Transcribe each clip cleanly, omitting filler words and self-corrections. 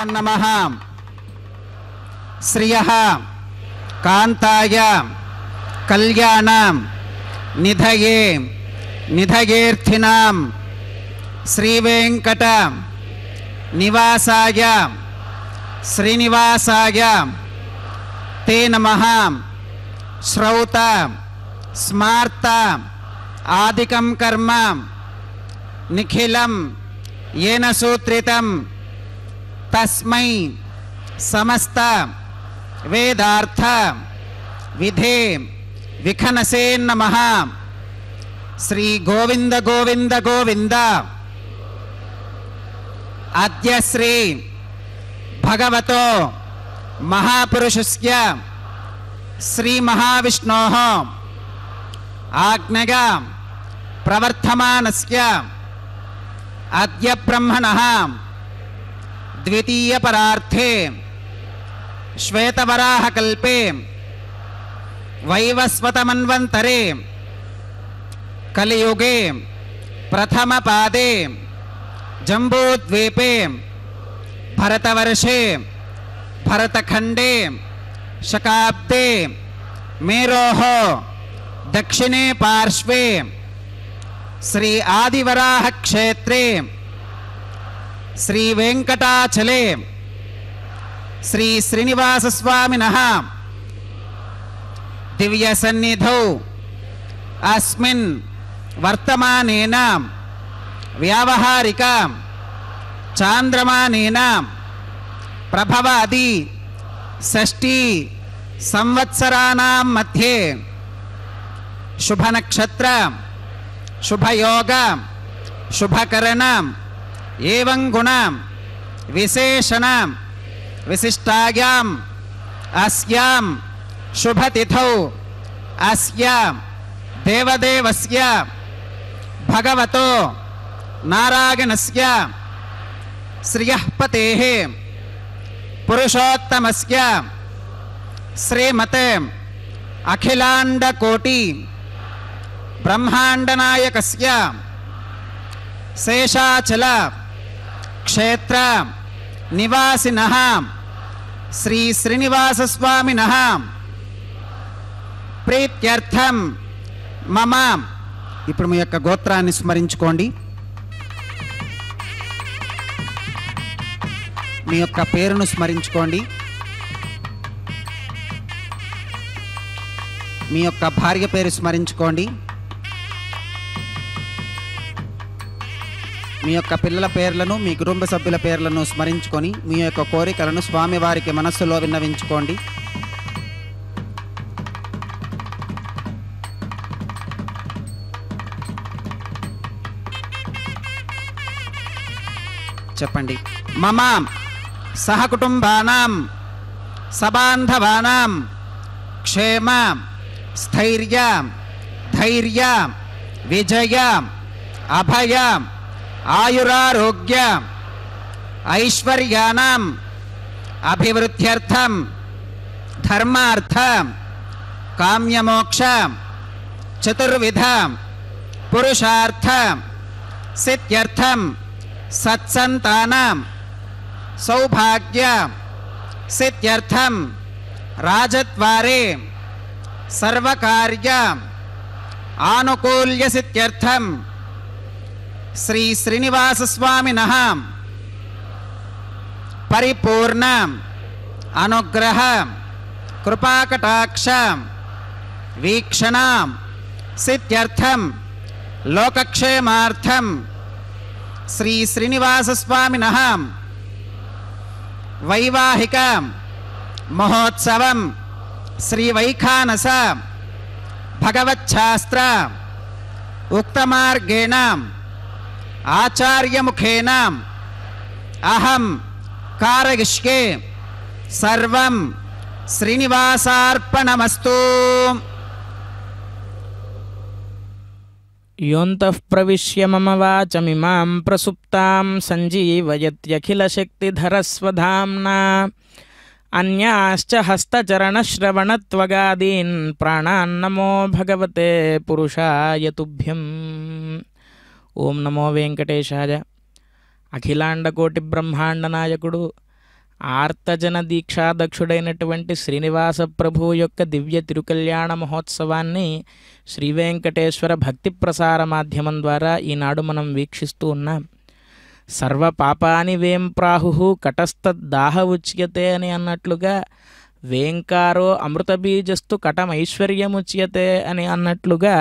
नमः। श्रियः कांताय कल्याणं निधये निधयेर्थिनां श्रीवेंकट निवासाय श्रीनिवासाय ते नमः। श्रौत स्मार्त आदिकं कर्म निखिलं येन सूत्रितं तस्मै समस्त वेदार्थ विधे विखनसे नमः। श्री गोविंद गोविंद गोविंद। अद्य श्री भगवतो महापुरुषस्य శ్రీ మహావిష్ణోః ఆజ్ఞగా ప్రవర్తమానస్య అద్య బ్రహ్మణః ద్వితీయ పరార్థే శ్వేతవరాహకల్పే వైవస్వతమన్వంతరే కలియుగే ప్రథమపాదే జంబూద్వీపే భరతవర్షే భరతఖండే శకాబ్దే మేరోః దక్షిణే పార్శ్వే శ్రీ ఆదివరాహ క్షేత్రే శ్రీ వెంకటాచలే శ్రీ శ్రీనివాసస్వామినః దివ్య సన్నిధౌ అస్మిన్ వర్తమానేన వ్యావహారిక చాంద్రమానేన ప్రభవాది షష్ఠీ సంవత్సరాణాం మధ్యే శుభనక్షత్ర శుభయోగ శుభకరణ ఏవం గుణ విశేషణ విశిష్టాయాం అస్యాం శుభతిథౌ అస్య దేవదేవస్య భగవతో నారాయణస్య శ్రియః పతేః పురుషోత్తమస్య శ్రీమతే అఖిలాండకోటి బ్రహ్మాండనాయకస్య శేషాచల క్షేత్ర నివాసినః శ్రీ శ్రీనివాసస్వామినః ప్రీత్యర్థం మమ. ఇప్పుడు మీ యొక్క గోత్రాన్ని స్మరించుకోండి. మీ యొక్క పేరును స్మరించుకోండి. మీ యొక్క భార్య పేరు స్మరించుకోండి. మీ యొక్క పిల్లల పేర్లను మీ కుటుంబ సభ్యుల పేర్లను స్మరించుకొని మీ యొక్క కోరికలను స్వామివారికి మనస్సులో విన్నవించుకోండి. చెప్పండి. మమ సహకుటుంబానాం సబాంధవానాం క్షేమ స్థైర్య ధైర్య విజయ అభయ ఆయురారోగ్య ఐశ్వర్యానాం అభివృద్ధ్యర్థం ధర్మార్థ కామ్యమోక్ష చతుర్విధ పురుషార్థ సిద్ధ్యర్థం సత్సంతానం సౌభాగ్య సిద్ధ్యర్థం రాజద్వారే సర్వకార్య ఆనుకూల్య సిద్ధ్యర్థం శ్రీ శ్రీనివాసస్వామినః పరిపూర్ణ అనుగ్రహ కృపాకటాక్ష వీక్షణ సిద్ధ్యర్థం లోకక్షేమార్థం శ్రీ శ్రీనివాసస్వామినః వైవాహిక మహోత్సవం శ్రీ వైఖానస భగవచ్ఛాస్త్ర ఉక్తమార్గేణ ఆచార్యముఖేన అహం కారయిష్యే సర్వం శ్రీనివాసార్పణమస్తు. యోంతః ప్రవిశ్య మమ వాచమిమాం ప్రసుప్తాం సంజీవయత్యఖిలశక్తిధరస్వధామ్నా అన్యాశ్చ హస్తచరణశ్రవణత్వగాదీన్ ప్రాణాన్నమో భగవతే పురుషాయ తుభ్యం. ఓం నమో వెంకటేశాయ. అఖిలాండకోటి బ్రహ్మాండ నాయకుడు ఆర్తజన దీక్షాదక్షుడైనటువంటి శ్రీనివాస ప్రభువు యొక్క దివ్య తిరుకల్యాణ మహోత్సవాన్ని శ్రీ వెంకటేశ్వర భక్తి ప్రసార మాధ్యమం ద్వారా ఈనాడు మనం వీక్షిస్తూ ఉన్నాం. సర్వ పాపాని వేం ప్రాహు కటస్తద్దాహ ఉచ్యతే అని అన్నట్లుగా వేంకారో అమృతబీజస్తు కటమైశ్వర్యముచ్యతే అని అన్నట్లుగా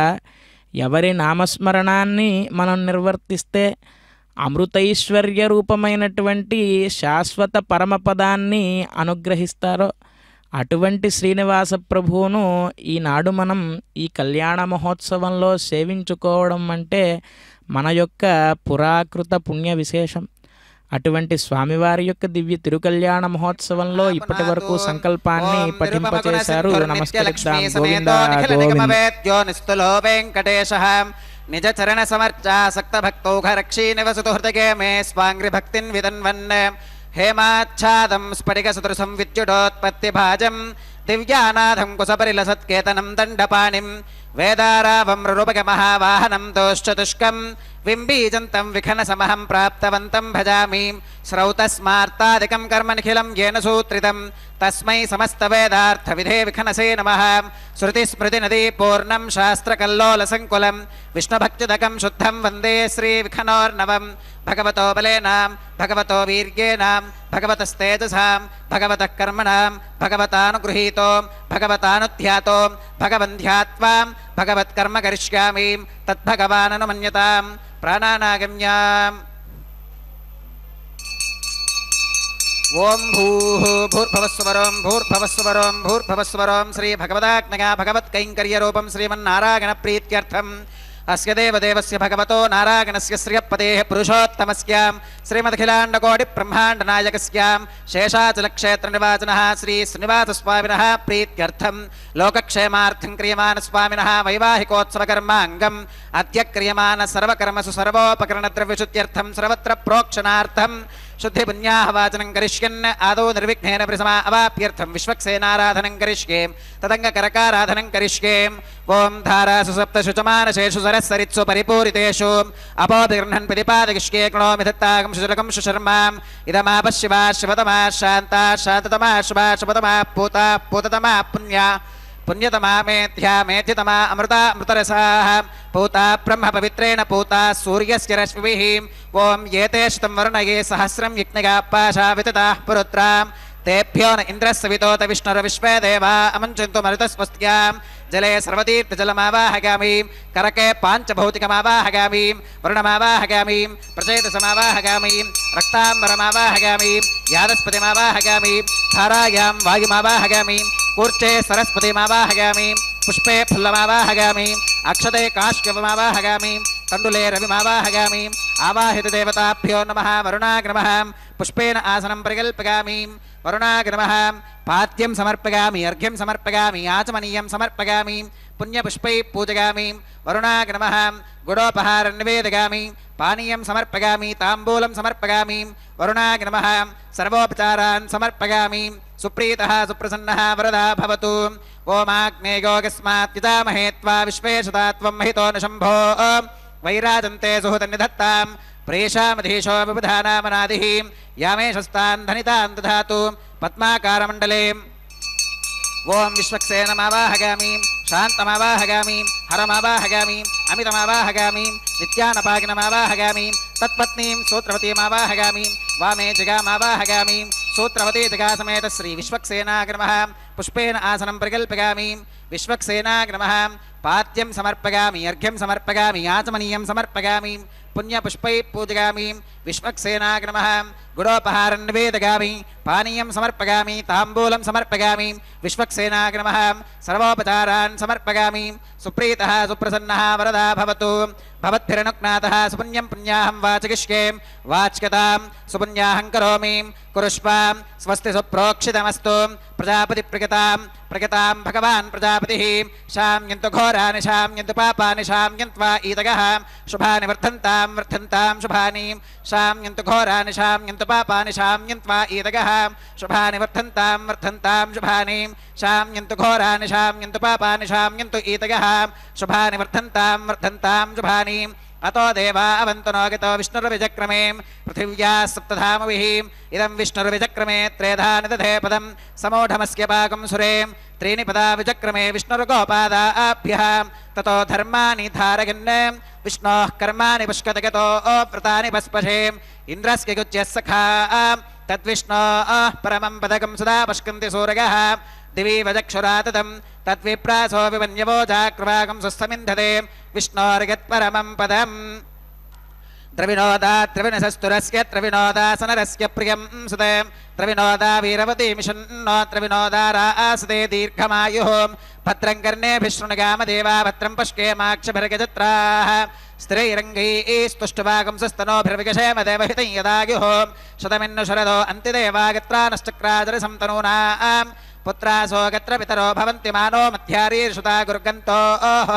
ఎవరి నామస్మరణాన్ని మనం నిర్వర్తిస్తే అమృతైశ్వర్య రూపమైనటువంటి శాశ్వత పరమపదాన్ని అనుగ్రహిస్తారో అటువంటి శ్రీనివాస ప్రభువును ఈనాడు మనం ఈ కళ్యాణ మహోత్సవంలో సేవించుకోవడం అంటే మన యొక్క పురాకృత పుణ్య విశేషం. అటువంటి స్వామివారి యొక్క దివ్య తిరుకల్యాణ మహోత్సవంలో ఇప్పటి వరకు సంకల్పాన్ని పఠింపచేశారు. నమస్కరిద్దాం. గోవింద నిస్తులో వెంకటేశ నిజ చరణ సమర్చాసక్త భక్తౌఘరక్షీ నివసతు హృదగే మే స్వాంగ్రి భక్తిన్ విదన్వన్ హేమాచ్ఛాదం స్ఫటిక సదృశం విద్యుడోత్పత్తి భాజం దివ్యానాథం కుశపరిలసత్కేతనం దండపాణిం వేదారావం రూపక మహావాహనం దోశ్చతుష్కం వింబీజంతం విఖన సమహం ప్రాప్తవంతం భజామి శ్రౌతస్మార్తాదికం కర్మ నిఖిలం येन సూత్రితం తస్మై సమస్త వేదార్థ విధే విఖనసే నమః శృతి స్మృతి నదీ పూర్ణం శాస్త్రకల్లోల సంకులం విష్ణుభక్తిదకం శుద్ధం వందే శ్రీ విఖనోర్నవం భగవతో బలేనాం భగవతో వీర్యేనాం భగవతస్తేజసాం భగవతః కర్మణాం భగవతానుగృహీతో భగవతానుధ్యాతో భగవంధ్యాత్వాం భగవత్కర్మ కరిష్యామి తద్భగవాననుమన్యతాం ప్రాణానాగమ్యాం. ఓం భూర్భువస్వరం భూర్భువస్వరం భూర్భువస్వరం శ్రీ భగవదాజ్ఞగా భగవత్కైంకర్యరూపం శ్రీమన్నారాయణ ప్రీత్యర్థం అస్య దేవదేవస్య భగవతో నారాయణస్య శ్రియపదేః పురుషోత్తమస్యాం శ్రీమదఖిలాండకోటి బ్రహ్మాండ నాయకస్యాం శేషాచలక్షేత్ర నివాసినః శ్రీ శ్రీనివాసస్వామినః ప్రీత్యర్థం లోకక్షేమార్థం క్రియమాన స్వామినః వైవాహికోత్సవకర్మాంగం అద్య క్రియమాన సర్వకర్మసు సర్వోపకరణ ద్రవ్యశుద్ధ్యర్థం సర్వత్ర ప్రోక్షణార్థం శుద్ధి పుణ్యాహవాచనం కరిష్యన్ ఆదౌ నిర్విఘ్నేన ప్రసమా అవాప్యర్థం విశ్వక్సేనారాధనం కరిష్యే తదంగ కరకారాధనం కరిష్యే. ఓం ధారాసు సప్త శుచమానశేషు సరస్సరిత్సు పరిపూరితేషు అపోభిగృహన్ ప్రతిపాదకిష్యే కృణోమి దత్తాగం శుచలకం శుశర్మాం ఇదమాప శివా శివతమా శాంతా శాంతతమా శుభా శుభతమా పూతా పూతతమా పుణ్యా పుణ్యతమా మేధ్యా మేధ్యతమా అమృతా అమృతరసాః పూతా బ్రహ్మ పవిత్రేణ పూతా సూర్యస్య రశ్మిభిః. ఓం ఏతే శతం వరుణయే సహస్రం యజ్ఞగా పాశా వితతాః పురుత్రాం తేభ్యో న ఇంద్రస్సవితోత విష్ణురవిశ్వే దేవా అమంచంతు మరుతస్వస్త్యాం. జలే సర్వతీర్థజలమావాహగామి కరకే పాంచభౌతికమావాహగామి వరుణమావాహగామి ప్రచేతసమావాహగామి రక్తాంబరమావాహగామి యాదస్పతిమావాహగామి ధారాయాం వాయుమావాహగామి కూర్చే సరస్వతిమావాహగామి పుష్పే ఫుల్లమావాహగామి అక్షతే కాశ్యపమావాహగామి తండులే రవిమావాహగామి ఆవాహిత దేవతాభ్యో నమః వరుణాయ నమః పుష్పేన ఆసనం పరికల్పయామి వరుణాయ నమః పాద్యం సమర్పయామి అర్ఘ్యం సమర్పయామి ఆచమనీయం సమర్పయామి పుణ్యపుష్పై పూజయామి వరుణాయ నమః గుడోపహారం నివేదయామి పానీయం సమర్పయామి తాంబూలం సమర్పయామి వరుణాయ నమః సర్వోపచారాన్ సమర్పయామి సుప్రీతః సుప్రసన్నః వరదా భవతు. ఓమాగ్నేయోగస్మాత్ పితామహే త్వా విశ్వేశతాత్వం మహితోనుశంభో వైరాజంతే సుహృతన్నిధత్తాం ప్రేషామధీశో విబుధానామనాదిః యామేషస్తాన్ ధనితాన్ దధాతు పద్మాకారమండలే. ఓం విశ్వక్సేనమావాహగామి శాంతమావాహగామి హరమావాహగామి అమితమావాహగామి నిత్యానపాగినమావాహగామి తత్పత్నీం సూత్రవతీమావాహగామి వామే జగామావాహగామి సూత్రవతీ జగా సమేత శ్రీ విశ్వక్సేనాయ నమః పుష్పేన ఆసనం పరికల్పయామి విశ్వక్సేనాయ నమః పాద్యం సమర్పయామి అర్ఘ్యం సమర్పయామి ఆచమనీయం సమర్పయామి పుణ్యపుష్పై పూజయామి విశ్వక్సేనాయ నమః గుడోపహారం నివేదయామి పానీయం సమర్పయామి తాంబూలం సమర్పయామి విశ్వక్సేనాయ నమః సర్వోపచారాన్ సమర్పయామి సుప్రీతః సుప్రసన్నః వరదా భవతు. భవద్భిరనుజ్ఞాతః సుపుణ్యం పుణ్యాహం వాచయిష్యే వాచ్యతాం సుపుణ్యాహం కరోమి కురుష్వాం స్వస్తి సుప్రోక్షితమస్తు. ప్రజాపతి ప్రగతాం భగవాన్ ప్రజాపతిః శామ్యంతు ఘోరాని శామ్యంతు పాపాని శామ్యంత్వా ఈతగః శుభాని వర్ధంతాం వర్ధంతాం శుభాని శామ్యంతు ఘోరాని శామ్యంతు పాపాని శామ్యంత్వా ఈతగః శుభాని వర్ధంతాం వర్ధంతాం శుభాని శామ్యంతు ఘోరాని శామ్యంతు పాపాని శామ్యంతు ఈతగః శుభాని వర్ధంతాం వర్ధంతాం శుభాని. అతో దేవా అవంతనో గతో విష్ణుర్విచక్రమే పృథివ్యా సప్తధామవిః ఇదం విష్ణుర్విచక్రమే త్రేధా నిదధే పదం సమూఢమస్య పాకం సురే త్రీణి పదా విచక్రమే విష్ణుర్గోపాదాభ్యః తతో ధర్మాని ధారయన్ విష్ణోః కర్మాణి పుష్కతగతో వ్రతాని పస్పశే ఇంద్రస్య గుజ్యః సఖా తద్విష్ణోః పరమం పదకం సదా పష్కంతి సూరయః దివి వజక్షురాతతం తద్విప్రాసో వివన్యవో జాక్రవాగం సుస్థమింధతే విష్ణోర్గత్పరమం పదం. ద్రవినోదా ద్రవిణసస్తురస్య ద్రవినోదాసనరస్య ప్రియం సుతే ద్రవినోదా వీరవతీ మిషన్నో ద్రవినోదా రాసతే దీర్ఘమాయుః భద్రం కర్ణేభిः శృణుగామ దేవా భద్రం పశ్యేమాక్షభిర్గజత్రాः स्थिरैरङ्गैस्तुष्टुवागंसस्तनोभिर्विकषेम देवहितं यदायुः शतमिन्नु शरदो अन्तिदेवागत्रानश्चक्राजरसंतनूनां पुत्रासो गत्र पितरो भवन्ति मानो मध्यारीर्षुता गुर्गन्तोः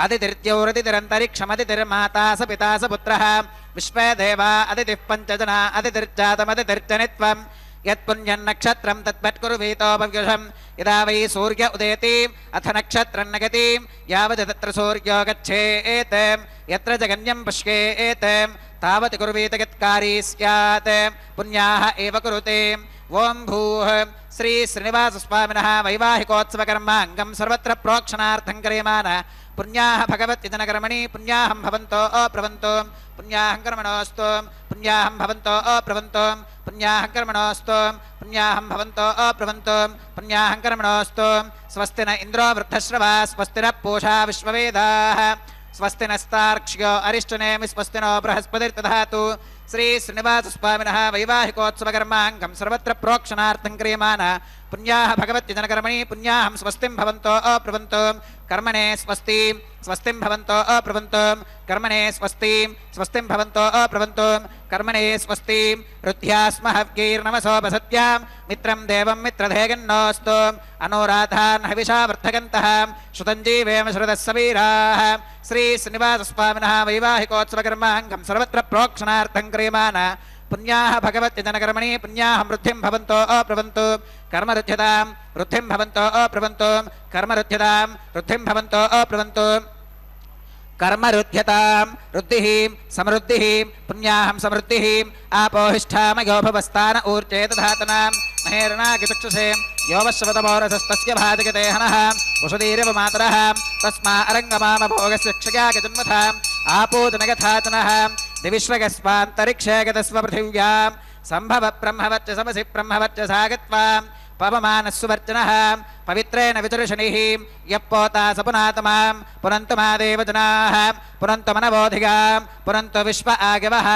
अदितिर्द्यौरदितिरन्तरिक्षमदितिर्माता स पिता स पुत्रः विश्वे देवा अदितिः पञ्चजना अदितिर्जातमदितिर्जनित्वम् यत्पुण्यन्नक्षत्रं तत्पत्कुर्वीतोपव्युषम् यदा वै सूर्य उदेति अथ नक्षत्रं नगति यावत् तत्र सूर्यो गच्छेत् यत्र जगन्यं पश्येत् तावत् कुर्वीत यत्कारी स्यात् पुण्याः एव कुरुते ओं भूः श्री श्रीनिवासस्वामिनः वैवाहिकोत्सवकर्माङ्गं सर्वत्र प्रोक्षणार्थं क्रियमाण पुण्याः भगवत्यजनकर्मणि पुण्याहं भवन्तो अप्रवन्तो पुण्याहं कर्मणोऽस्तु पुण्याहं भवन्तो अप्रवन्तो पुण्याहं कर्मणोऽस्तु पुण्याहं भवन्तो अप्रवन्तो पुण्याहं कर्मणोऽस्तु स्वस्ति न इन्द्रो वृद्धश्रवा स्वस्ति न पूषा विश्ववेदाः स्वस्ति नस्तार्क्ष्यो अरिष्टनेमि स्वस्ति नो बृहस्पतिर्दधातु श्री श्रीनिवासस्वामिनः वैवाहिकोत्सवकर्माङ्गं सर्वत्र प्रोक्षणार्थं क्रियमाण पुण्याः भगवत्यजनकर्मणि पुण्याहं स्वस्तिं भवन्तो अप्रवन्तो कर्मणे स्वस्ति स्वस्तिं भवन्तो अप्रवन्तो कर्मणे स्वस्ति स्वस्तिं भवन्तो अप्रवन्तो कर्मणे स्वस्ति रुद्ध्यास्महव्यैर्नमसोपसत्यां मित्रं देवं मित्रधेगन्नोऽस्तु अनुराधान् हविषा वर्धकन्तः श्रुतञ्जीवेम श्रुतः सवीराः श्री श्रीनिवासस्वामिनः वैवाहिकोत्सवकर्माङ्गं सर्वत्र प्रोक्षणार्थं क्रियमाण पुण्याः भगवत्यजनकर्मणि पुण्याहं वृद्धिं भवन्तो अप्रवन्तो कर्मरुध्यतां वृद्धिं भवन्तो अप्रवन्तो कर्मरुध्यतां वृद्धिं भवन्तो अप्रवन्तो कर्मरुध्यतां रुद्धिः समृद्धिः पुण्याहं समृद्धिः आपोहिष्ठामयो भवस्तान ऊर्जे दधातनां महेरणागिचक्षुषे योवश्वतमोरसस्तस्य भाजगते हनः वसुधीरिव मातरः तस्मा अरङ्गमामभोगस्य क्षयागजन्मथाम् आपोजनगथातनः दिविश्वगस्वान्तरिक्षे गतस्व पृथिव्यां सम्भव ब्रह्मवच्च समसि ब्रह्मवच्च सागत्वां पवमानस्सुवर्चनः पवित्रेण विचर्षणिः यः पोता स पुनातमां पुनन्तु मा देवजनाः पुनन्तु मनवोधिगां पुनन्तु विश्व आगवः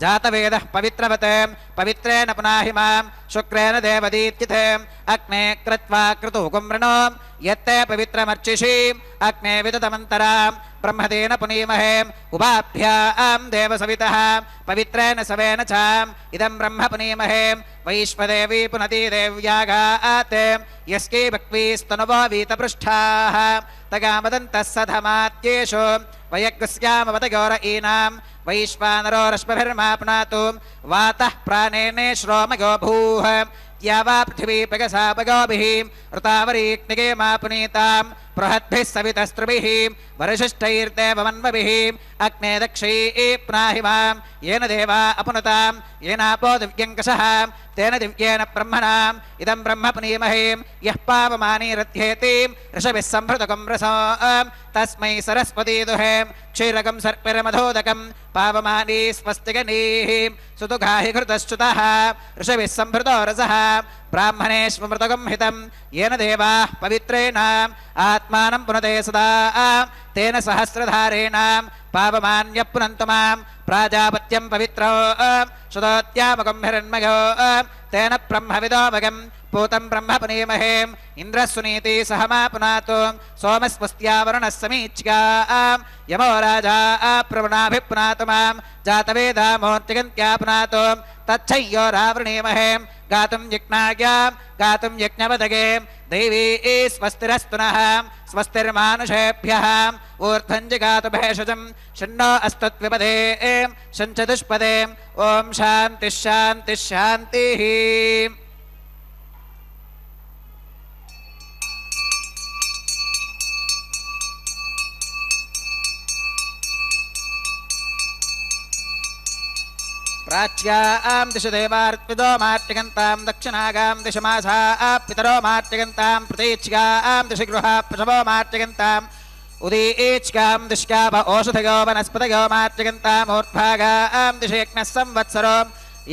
जातवेदः पवित्रवत् पवित्रेण पुनाहि मां शुक्रेण देवदीत्युते अग्ने कृत्वा क्रतुकं वृणो यत्ते पवित्रमर्चिषीम् अग्ने विदतमन्तरां ब्रह्मदेन पुनीमहे उभाभ्यां देवसवितः पवित्रेण सवेन चाम् इदं ब्रह्म पुनीमहे वैश्वदेवी पुनती देव्यागात् यस्कै भक्वीस्तनुवो वीतपृष्ठाः तगामदन्तः सधमात्येषु वयग्स्यामवतगौर ईनां वैश्वानरो रश्मिभिर्माप्नातु वातः प्राणेने श्रोमगो भूः या वा पृथिवी पगसापगोभिः ऋतावरीग्निगे मा पुनीतां बृहद्भिः सवितस्त्रिभिः वरिशिष्ठैर्देवमन्वभिः अग्ने दक्षैः पुनाहि मां येन देवा अपुनतां येनापो दिव्यङ्कषः तेन दिव्येन ब्रह्मणाम् इदं ब्रह्म पुनीमहे यः पावमानीरध्येति ऋषभिः सम्भृतकं रसो तस्मै सरस्वती दुहे क्षीरकं सर्पिरमधोदकं पावमानी स्वस्तिगनीः सुतुगाहि घृतश्च्युतः ऋषभिः सम्भृतो रसः ब्राह्मणेष्वमृतकं हितं येन देवाः पवित्रेण आत्मानं पुनते सदा तेन सहस्रधारेण पावमान्यः पुनन्तु मां प्राजापत्यं पवित्रो शुद्धोत्यामकं हिरण्मयो तेन ब्रह्मविदोमगं पूतं ब्रह्म पुनीमहे इन्द्रः सुनीति सह मा पुनातु सोमस्वस्त्यावरुणः समीच्या यमो राजा प्रवणाभिपुनातु मां जातवेदामोर्तिगन्त्या पुनातु तच्छय्यो रावृणीमहे गातुं यज्ञाज्ञां गातुं यज्ञवदगे देवी स्वस्तिरस्तु नः स्वस्तिर्मानुषेभ्यः ऊर्ध्वं जगातु भेषजं शन्नो अस्तु द्विपदे शञ्चतुष्पदे ॐ शान्तिः शान्तिः शान्तिः प्राच्यां दिश देवार्पितो मार्तिगन्तां दक्षिणागां दिश मासा पितरो मार्तिगन्तां प्रतीच्यां दिश गृहा पशवो मार्तिगन्ताम् उदीच्कां दिश्काभ ओषधयो वनस्पतयो मार्तिगन्ताम् ऊर्ध्वागां दिश यज्ञः संवत्सरो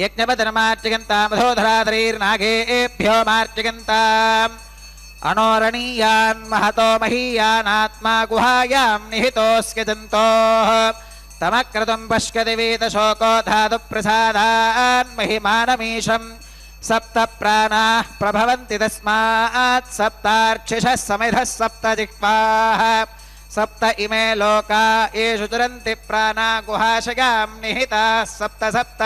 यज्ञपदनमार्तिगन्ताम् अधोधराधरीर्नागेभ्यो मार्तिगन्ताम् अनोरणीयान् महतो महीयानात्मा गुहायां निहितोऽस्ति जन्तोः तमक्रतुं पश्यति वीतशोको धातुप्रसादान् महिमानमीशं सप्त प्राणाः प्रभवन्ति तस्मात् सप्तार्चिषः समिधः सप्त जिह्वाः सप्त इमे लोका येषु चरन्ति प्राणा गुहाशयां निहिताः सप्त सप्त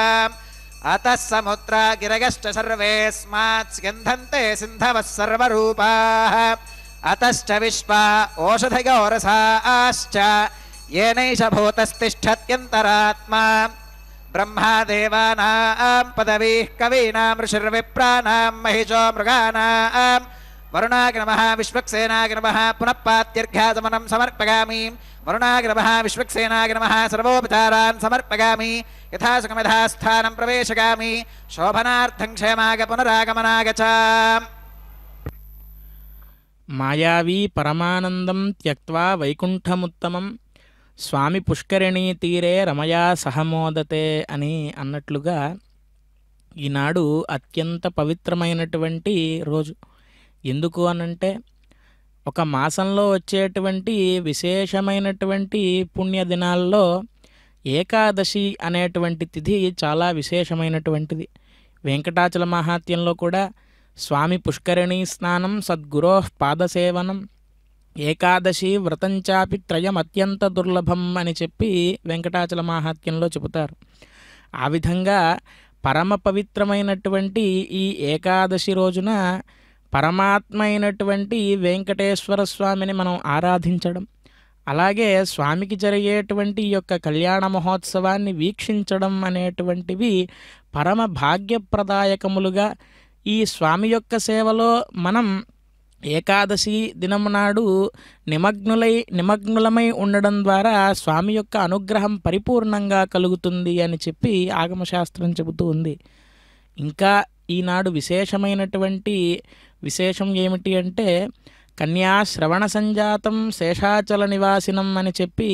अतः समुद्रा गिरगश्च सर्वेऽस्मात् स्यन्धन्ते सिन्धवः सर्वरूपाः अतश्च विश्वा ओषधयो रसाश्च येनैष भूतस्तिष्ठत्यन्तरात्मा ब्रह्मा देवानां पदवीः कवीनां ऋषिर्विप्राणां महिषो मृगाणां वरुणाय नमः विश्वक्सेनाय नमः पुनः पात्यर्घ्याचमनं समर्पयामि वरुणाय नमः विश्वक्सेनाय नमः सर्वोपचारान् समर्पयामि यथा सुखमेधा स्थानं प्रवेशयामि शोभनार्थं क्षेमाय पुनरागमनाय च మాయావీ పరమానందం త్యక్త్వా వైకుంఠముత్తమం స్వామి పుష్కరిణీ తీరే రమయా సహమోదతే అని అన్నట్లుగా ఈనాడు అత్యంత పవిత్రమైనటువంటి రోజు. ఎందుకు అనంటే ఒక మాసంలో వచ్చేటువంటి విశేషమైనటువంటి పుణ్యదినాల్లో ఏకాదశి అనేటువంటి తిథి చాలా విశేషమైనటువంటిది. వెంకటాచల మహాత్యంలో కూడా స్వామి పుష్కరిణీ స్నానం సద్గురో పాదసేవనం ఏకాదశి వ్రతంచాపి త్రయం అత్యంత దుర్లభం అని చెప్పి వెంకటాచల మహాత్యంలో చెబుతారు. ఆ విధంగా పరమ పవిత్రమైనటువంటి ఈ ఏకాదశి రోజున పరమాత్మ అయినటువంటి వెంకటేశ్వర స్వామిని మనం ఆరాధించడం, అలాగే స్వామికి జరిగేటువంటి ఈ యొక్క కళ్యాణ మహోత్సవాన్ని వీక్షించడం అనేటువంటివి పరమ భాగ్యప్రదాయకములుగా ఈ స్వామి యొక్క సేవలో మనం ఏకాదశి దినము నాడు నిమగ్నులమై ఉండడం ద్వారా స్వామి యొక్క అనుగ్రహం పరిపూర్ణంగా కలుగుతుంది అని చెప్పి ఆగమశాస్త్రం చెబుతూ ఉంది. ఇంకా ఈనాడు విశేషమైనటువంటి విశేషం ఏమిటి అంటే కన్యా శ్రవణ సంజాతం శేషాచల నివాసినం అని చెప్పి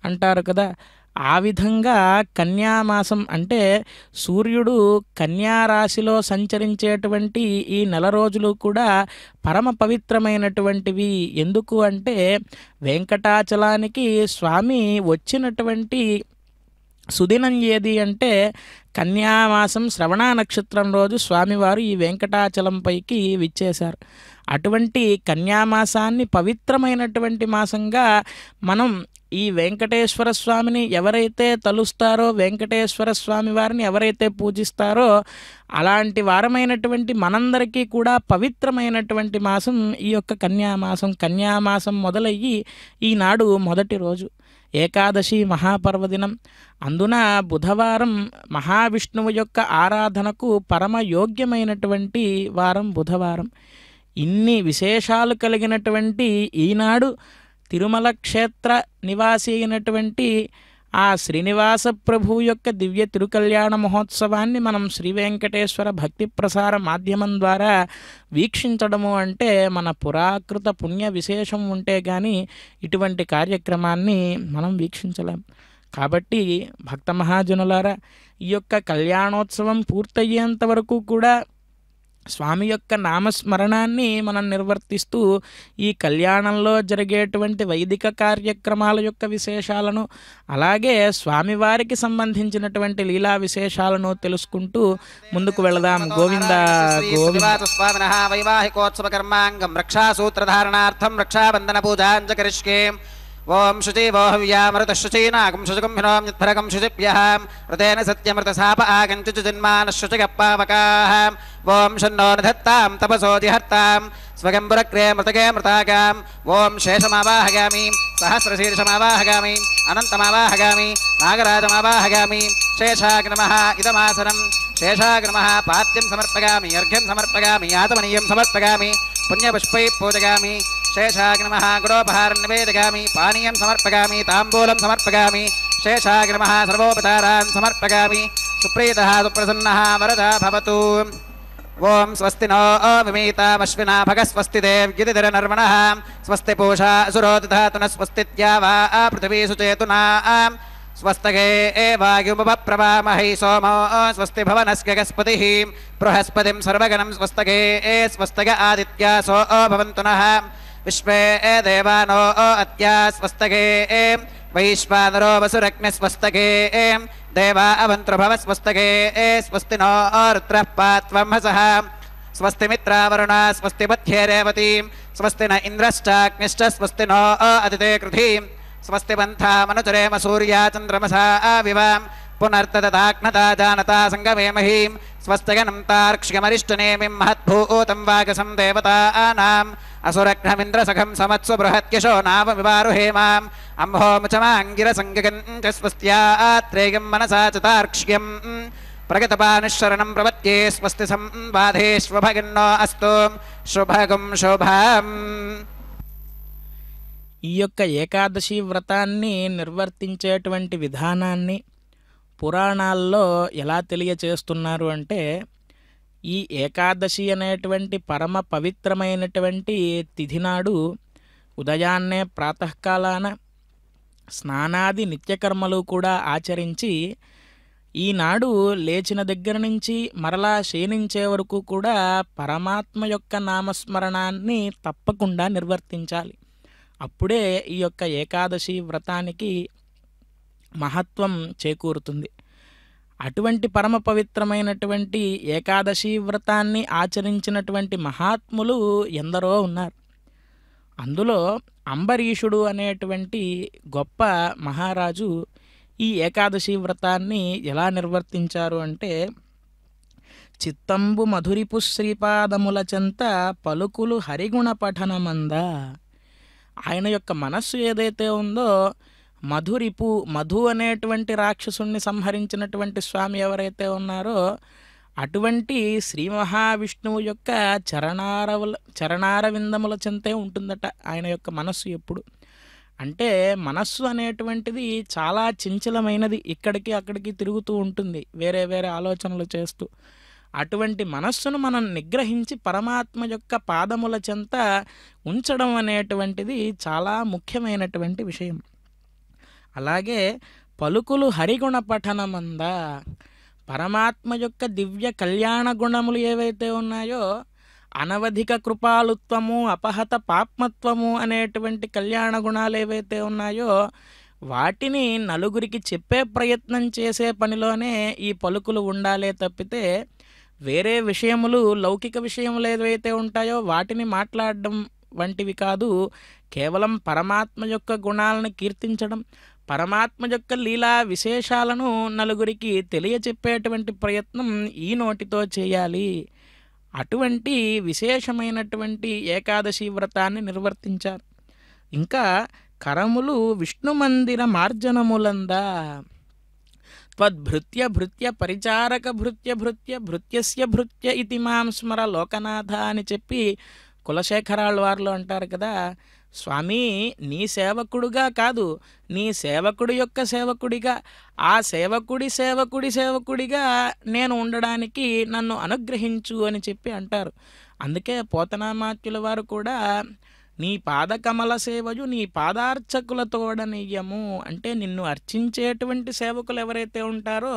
అంటారు కదా. ఆ విధంగా కన్యామాసం అంటే సూర్యుడు కన్యారాశిలో సంచరించేటువంటి ఈ నెల రోజులు కూడా పరమ పవిత్రమైనటువంటివి. ఎందుకు అంటే వెంకటాచలానికి స్వామి వచ్చినటువంటి సుదినం ఏది అంటే కన్యామాసం శ్రవణ నక్షత్రం రోజు స్వామివారు ఈ వెంకటాచలం పైకి విచ్చేశారు. అటువంటి కన్యామాసాన్ని పవిత్రమైనటువంటి మాసంగా మనం ఈ వెంకటేశ్వర స్వామిని ఎవరైతే తలుస్తారో, వెంకటేశ్వర స్వామి వారిని ఎవరైతే పూజిస్తారో అలాంటి వారమైనటువంటి మనందరికీ కూడా పవిత్రమైనటువంటి మాసం ఈ యొక్క కన్యామాసం. కన్యామాసం మొదలయ్యి ఈనాడు మొదటి రోజు ఏకాదశి మహాపర్వదినం. అందున బుధవారం మహావిష్ణువు యొక్క ఆరాధనకు పరమ యోగ్యమైనటువంటి వారం బుధవారం. ఇన్ని విశేషాలు కలిగినటువంటి ఈనాడు తిరుమల క్షేత్ర నివాసి అయినటువంటి ఆ శ్రీనివాస ప్రభువు యొక్క దివ్య తిరుకల్యాణ మహోత్సవాన్ని మనం శ్రీ వెంకటేశ్వర భక్తి ప్రసార మాధ్యమం ద్వారా వీక్షించడము అంటే మన పురాకృత పుణ్య విశేషం ఉంటే కానీ ఇటువంటి కార్యక్రమాన్ని మనం వీక్షించలేం. కాబట్టి భక్త మహాజనులారా, ఈ యొక్క కళ్యాణోత్సవం పూర్తయ్యేంత వరకు కూడా స్వామి యొక్క నామస్మరణాన్ని మనం నిర్వర్తిస్తూ ఈ కళ్యాణంలో జరిగేటువంటి వైదిక కార్యక్రమాల యొక్క విశేషాలను, అలాగే స్వామివారికి సంబంధించినటువంటి లీలా విశేషాలను తెలుసుకుంటూ ముందుకు వెళదాం. గోవింద గోవింద. స్వామినః వైవాహికోత్సవ కర్మాంగం రక్షాసూత్రధారణార్థం రక్షాబంధన పూజాంచ కరిష్యే. ఓం శుచివో హవ్యామృత శుచీనాగం శుచిగుంభినోం యద్భరగం శుచిభ్యః ఋతేన సత్యమృత శాప ఆగంచు జన్మాన శుచిగప్పావకాః. ఓం షన్నో నిధత్తాం తపసో జిహర్తాం స్వగంబురక్రే మృతకే మృతాగాం. ఓం శేషమావాహగామి సహస్రశీర్షమావాహగామి అనంతమావాహగామి నాగరాజమావాహగామి. శేషాగ్ నమః ఇదమాసనం శేషాగ్ నమః పాద్యం సమర్పయామి అర్ఘ్యం సమర్పయామి ఆతమనీయం సమర్పయామి పుణ్యపుష్పై పూజయామి. శేషాగ్ నమః గుడోపహారం నివేదయామి పానీయం సమర్పయామి తాంబూలం సమర్పయామి. శేషాగ్ నమః సర్వోపచారాన్ సమర్పయామి. సుప్రీతః సుప్రసన్నః వరదా భవతు. ఓం స్వస్తి నో విమీతామశ్వినా భగస్వస్తి దేవ్యుదిర నర్మణః స్వస్తి పూషా అసురోదధాతున స్వస్తి త్యావా పృథివీ సుచేతునా స్వస్తగే వాయుముపప్రవామహై సోమో స్వస్తి భవనస్య గస్పతిః బృహస్పతిం సర్వగణం స్వస్తగే స్వస్తగ ఆదిత్యాసో భవంతు నః విశ్వే దేవానో అత్యా స్వస్తగే వైశ్వానరో వసురగ్ని స్వస్తగే దేవా అవంతృభవ స్వస్తగే స్వస్తి నో రుద్రః పాత్వం హసః స్వస్తి మిత్రావరుణా స్వస్తి పథ్యే రేవతీం స్వస్తి న ఇంద్రశ్చాగ్నిశ్చ స్వస్తి నో అదితే కృధీం స్వస్తి పంథామనుచరేమ సూర్యా చంద్రమసా వివాం పునర్తదాగ్నతా జానతా సంగమే మహీం స్వస్తిగనం తార్క్ష్యమరిష్టనేమిం మహద్భూతం వాగసం దేవతానాం అసురఘ్నమింద్రసఖం సమత్సు బృహత్యశో నామవివారుహేమాం అంహోముచమాంగిరసంగగం చ స్వస్త్యాత్రేయం మనసా చ తార్క్ష్యం ప్రగతపానుశరణం ప్రపత్యే స్వస్తి సంవాధేష్వభగన్నో అస్తు శుభగం శుభం. ఈ యొక్క ఏకాదశి వ్రతాన్ని నిర్వర్తించేటువంటి విధానాన్ని పురాణాల్లో ఎలా తెలియచేస్తున్నారు అంటే, ఈ ఏకాదశి అనేటువంటి పరమ పవిత్రమైనటువంటి తిథి నాడు ఉదయాన్నే ప్రాతకాలాన స్నానాది నిత్యకర్మలు కూడా ఆచరించి ఈనాడు లేచిన దగ్గర నుంచి మరలా క్షీణించే వరకు కూడా పరమాత్మ యొక్క నామస్మరణాన్ని తప్పకుండా నిర్వర్తించాలి. అప్పుడే ఈ యొక్క ఏకాదశి వ్రతానికి మహత్వం చేకూరుతుంది. అటువంటి పరమ పవిత్రమైనటువంటి ఏకాదశి వ్రతాన్ని ఆచరించినటువంటి మహాత్ములు ఎందరో ఉన్నారు. అందులో అంబరీషుడు అనేటువంటి గొప్ప మహారాజు ఈ ఏకాదశి వ్రతాన్ని ఎలా నిర్వర్తించారు అంటే, చిత్తంబు మధురిపు శ్రీపాదముల చెంత పలుకులు హరిగుణ పఠనమంద. ఆయన యొక్క మనస్సు ఏదైతే ఉందో, మధు అనేటువంటి రాక్షసుణ్ణి సంహరించినటువంటి స్వామి ఎవరైతే ఉన్నారో అటువంటి శ్రీ మహావిష్ణువు యొక్క చరణారవిందముల చెంతే ఉంటుందట ఆయన యొక్క మనస్సు ఎప్పుడు. అంటే మనస్సు అనేటువంటిది చాలా చంచలమైనది, ఇక్కడికి అక్కడికి తిరుగుతూ ఉంటుంది వేరే వేరే ఆలోచనలు చేస్తూ. అటువంటి మనస్సును మనం నిగ్రహించి పరమాత్మ యొక్క పాదముల చెంత ఉంచడం అనేటువంటిది చాలా ముఖ్యమైనటువంటి విషయం. అలాగే పలుకులు హరిగుణ పఠనమంద, పరమాత్మ యొక్క దివ్య కళ్యాణ గుణములు ఏవైతే ఉన్నాయో, అనవధిక కృపాలుత్వము, అపహత పాప్మత్వము అనేటువంటి కళ్యాణ గుణాలు ఏవైతే ఉన్నాయో వాటిని నలుగురికి చెప్పే ప్రయత్నం చేసే పనిలోనే ఈ పలుకులు ఉండాలే తప్పితే వేరే విషయములు, లౌకిక విషయములు ఏవైతే ఉంటాయో వాటిని మాట్లాడడం వంటివి కాదు. కేవలం పరమాత్మ యొక్క గుణాలను కీర్తించడం, పరమాత్మ యొక్క లీలా విశేషాలను నలుగురికి తెలియచెప్పేటువంటి ప్రయత్నం ఈ నోటితో చేయాలి. అటువంటి విశేషమైనటువంటి ఏకాదశి వ్రతాన్ని నిర్వర్తించారు. ఇంకా కరములు విష్ణు మందిర మార్జనములందా, త్వద్భృత్య భృత్య పరిచారక భృత్య భృత్య భృత్యస్య భృత్య ఇతి మాం స్మర లోకనాథ అని చెప్పి కులశేఖరాళ్వార్లు అంటారు కదా, స్వామి నీ సేవకుడుగా కాదు, నీ సేవకుడి యొక్క సేవకుడిగా, ఆ సేవకుడి సేవకుడి సేవకుడిగా నేను ఉండడానికి నన్ను అనుగ్రహించు అని చెప్పి అంటారు. అందుకే పోతనామాత్యుల వారు కూడా నీ పాదకమల సేవయు నీ పాదార్చకులతోడనియ్యము అంటే, నిన్ను అర్చించేటువంటి సేవకులు ఎవరైతే ఉంటారో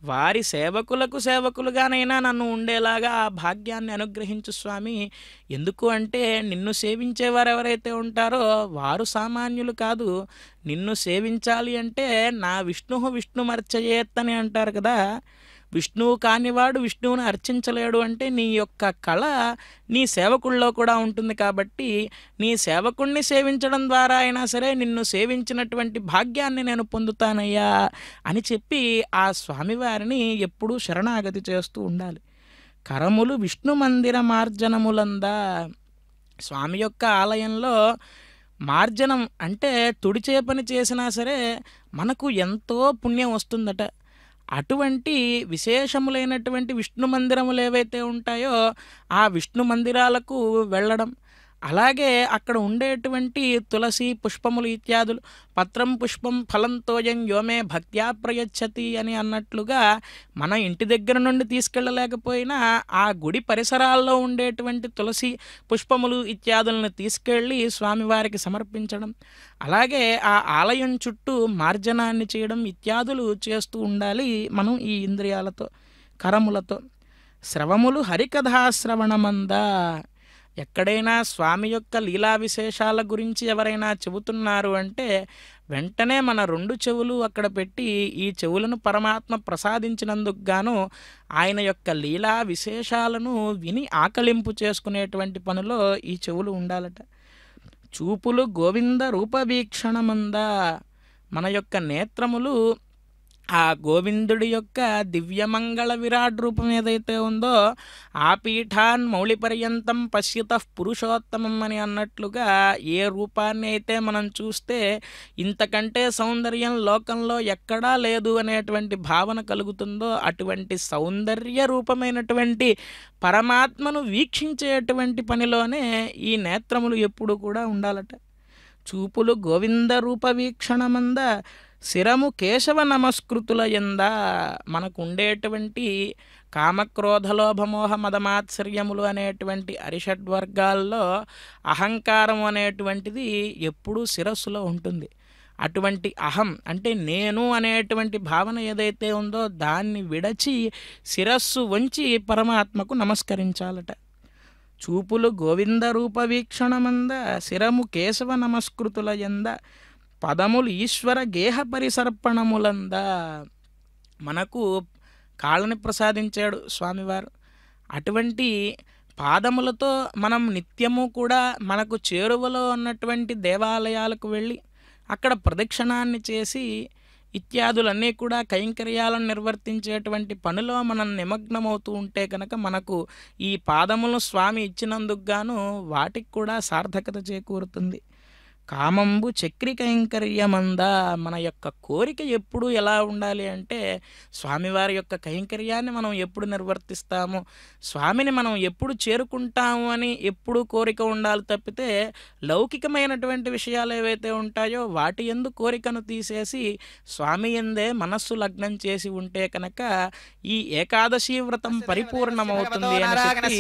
వారి సేవకులకు సేవకులుగానైనా నన్ను ఉండేలాగా ఆ భాగ్యాన్ని అనుగ్రహించు స్వామి. ఎందుకు అంటే నిన్ను సేవించేవారు ఎవరైతే ఉంటారో వారు సామాన్యులు కాదు. నిన్ను సేవించాలి అంటే నా విష్ణుమర్చయేత్ అని అంటారు కదా, విష్ణువు కానివాడు విష్ణువుని అర్చించలేడు అంటే నీ యొక్క కళ నీ సేవకుల్లో కూడా ఉంటుంది. కాబట్టి నీ సేవకుణ్ణి సేవించడం ద్వారా అయినా సరే నిన్ను సేవించినటువంటి భాగ్యాన్ని నేను పొందుతానయ్యా అని చెప్పి ఆ స్వామివారిని ఎప్పుడూ శరణాగతి చేస్తూ ఉండాలి. కరములు విష్ణు మందిర మార్జనములందా, స్వామి యొక్క ఆలయంలో మార్జనం అంటే తుడిచే పని చేసినా సరే మనకు ఎంతో పుణ్యం వస్తుందట. అటువంటి విశేషములైనటువంటి విష్ణు మందిరములు ఏవైతే ఉంటాయో ఆ విష్ణు మందిరాలకు వెళ్ళడం, అలాగే అక్కడ ఉండేటువంటి తులసి పుష్పములు ఇత్యాదులు, పత్రం పుష్పం ఫలంతోయం యోమే భక్త్యా ప్రయచ్చతి అని అన్నట్లుగా మన ఇంటి దగ్గర నుండి తీసుకెళ్ళలేకపోయినా ఆ గుడి పరిసరాల్లో ఉండేటువంటి తులసి పుష్పములు ఇత్యాదులను తీసుకెళ్ళి స్వామివారికి సమర్పించడం, అలాగే ఆ ఆలయం చుట్టూ మార్జనాన్ని చేయడం ఇత్యాదులు చేస్తూ ఉండాలి మనం ఈ ఇంద్రియాలతో, కరములతో. శ్రవములు హరికథాశ్రవణమందా, ఎక్కడైనా స్వామి యొక్క లీలా విశేషాల గురించి ఎవరైనా చెబుతున్నారు అంటే వెంటనే మన 2 చెవులు అక్కడ పెట్టి ఈ చెవులను పరమాత్మ ప్రసాదించినందుకు గాను ఆయన యొక్క లీలా విశేషాలను విని ఆకలింపు చేసుకునేటువంటి పనిలో ఈ చెవులు ఉండాలట. చూపులు గోవింద రూపవీక్షణమంద, మన యొక్క నేత్రములు ఆ గోవిందుడి యొక్క దివ్యమంగళ విరాట్ రూపం ఏదైతే ఉందో ఆ పీఠాన్ మౌళిపర్యంతం పశ్యతః పురుషోత్తమం అని అన్నట్లుగా ఏ రూపాన్ని అయితే మనం చూస్తే ఇంతకంటే సౌందర్యం లోకంలో ఎక్కడా లేదు అనేటువంటి భావన కలుగుతుందో అటువంటి సౌందర్య రూపమైనటువంటి పరమాత్మను వీక్షించేటువంటి పనిలోనే ఈ నేత్రములు ఎప్పుడు కూడా ఉండాలట. చూపులు గోవింద రూప వీక్షణమంద శిరము కేశవ నమస్కృతుల ఎందా, మనకు ఉండేటువంటి కామక్రోధలోభమోహ మదమాత్సర్యములు అనేటువంటి అరిషడ్వర్గాల్లో అహంకారం అనేటువంటిది ఎప్పుడూ శిరస్సులో ఉంటుంది. అటువంటి అహం అంటే నేను అనేటువంటి భావన ఏదైతే ఉందో దాన్ని విడచి శిరస్సు వంచి పరమాత్మకు నమస్కరించాలట. చూపులు గోవింద రూప వీక్షణమంద శిరము కేశవ నమస్కృతుల ఎంద పదములు ఈశ్వర గేహ పరిసర్పణములంద, మనకు కాళ్ళని ప్రసాదించాడు స్వామివారు. అటువంటి పాదములతో మనం నిత్యము కూడా మనకు చేరువలో ఉన్నటువంటి దేవాలయాలకు వెళ్ళి అక్కడ ప్రదక్షిణాన్ని చేసి ఇత్యాదులన్నీ కూడా కైంకర్యాలను నిర్వర్తించేటువంటి పనిలో మనం నిమగ్నమవుతూ ఉంటే కనుక మనకు ఈ పాదములను స్వామి ఇచ్చినందుకు గాను వాటికి కూడా సార్థకత చేకూరుతుంది. కామంబు చక్రి కైంకర్యమందా, మన యొక్క కోరిక ఎప్పుడు ఎలా ఉండాలి అంటే స్వామివారి యొక్క కైంకర్యాన్ని మనం ఎప్పుడు నిర్వర్తిస్తాము, స్వామిని మనం ఎప్పుడు చేరుకుంటాము అని ఎప్పుడు కోరిక ఉండాలి తప్పితే లౌకికమైనటువంటి విషయాలు ఏవైతే ఉంటాయో వాటి యందు కోరికను తీసేసి స్వామి యందే మనస్సు లగ్నం చేసి ఉంటే కనుక ఈ ఏకాదశి వ్రతం పరిపూర్ణమవుతుంది అని చెప్పి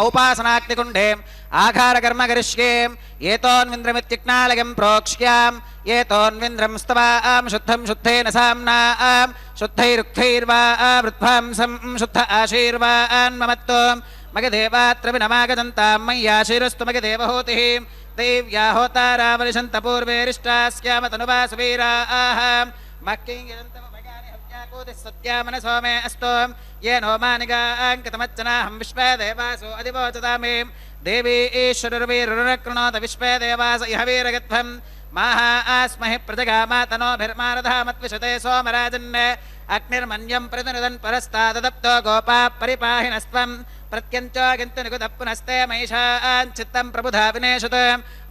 ఔపాసనాగ్నికుండే ఆఘార కర్మ కరిష్యే ఏతోన్వింద్రమిత్యుక్నాళయం ప్రోక్ష్యాం ఏతోన్వింద్రం స్తవాం శుద్ధం శుద్ధేన సామ్నాం శుద్ధైరుక్తైర్వా వృద్ధ్వాంసం శుద్ధ ఆశీర్వాన్ మమత్తో మగదేవాత్ర వినమాగదంతాం మయ్యాశీరస్తు మగదేవహూతిః దేవ్యా హోతారావలిషంత పూర్వేరిష్టాస్యామతనువాసు వీరాః మక్కింగిరంతమ భగాని హవ్యాకూతిః సత్యామనసో మే అస్తు येनो मानिगाङ्कितमच्चनाहं विश्वे देवासो अधिवोचतामि देवी ईश्वरुर्वीरुरकृणोत विश्वे देवास इह वीरगत्वं माहा आस्महि प्रजगामातनोभिर्मारधामत्विशते सोमराजन् अग्निर्मन्यं प्रतिनुदन् परस्ताददप्तो गोपा परिपाहिनस्त्वं प्रत्यञ्चोगिन्तुनिकुतः पुनस्ते महिषाञ्चित्तं प्रबुधा विनेशुत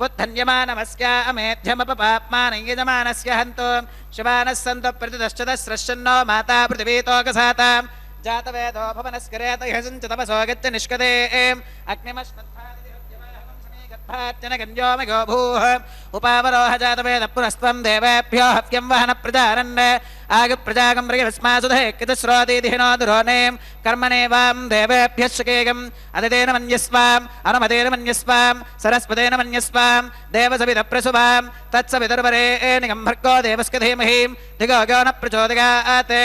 उत्थन्यमानमस्या अमेध्यमपपाप्मानं यजमानस्य हन्तु शिवानः सन्तु प्रतिदश्चतस्रश्चन्नो माता पृथिवीतोकसातां जातवेदो भवनस्करेत ह्यसञ्च तपसो गच्छ निष्कदे अग्निमश्मत्फादिर्यमाहं उपावरोह जातवेद पुनस्त्वं देवेभ्यो हव्यं वहन प्रजारन् आगप्रजागं मृगस्मासुधे कितस्रोतीधिनो दुरोनें कर्मणेवां देवेभ्यः शकेगम् अदितेन मन्यस्वाम् अनुमतेन मन्यस्वाम् सरस्वतेन मन्यस्वाम् देवसविदप्रसुवां तत्सवितुर्वरेण्यं भर्गो देवस्य धीमहि धिगो गो न प्रचोदयात्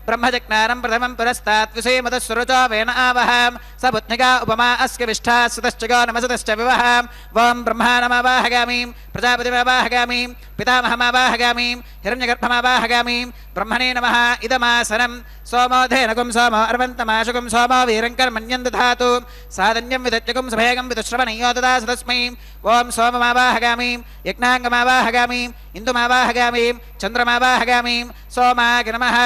ब्रह्मजज्ञानं प्रथमं पुरस्तात् विषयमतस्वरुचो वेन आवहां स बुद्धिका उपमा अस्य विष्ठा सुतश्च गो नमसतश्च विवहां वं ब्रह्माणमावाहगामीं प्रजापतिमावाहगामीं पितामहमावाहगामीं हिरण्यगर्भमावाहगामीं ब्रह्मणे नमः इदमासनं सोमोधेनकुं सोमो अर्वन्तमाशुकुं सोमो वीरङ्कर्मण्यं दधातु साधन्यं विदत्यकुं सभेगं विदुश्रवणीयो ददासु तस्मै ॐ सोममावाहगामीं यज्ञाङ्गमावाहगामीं इन्दुमावाहगामीं चन्द्रमावाहगामीं सोमाय नमः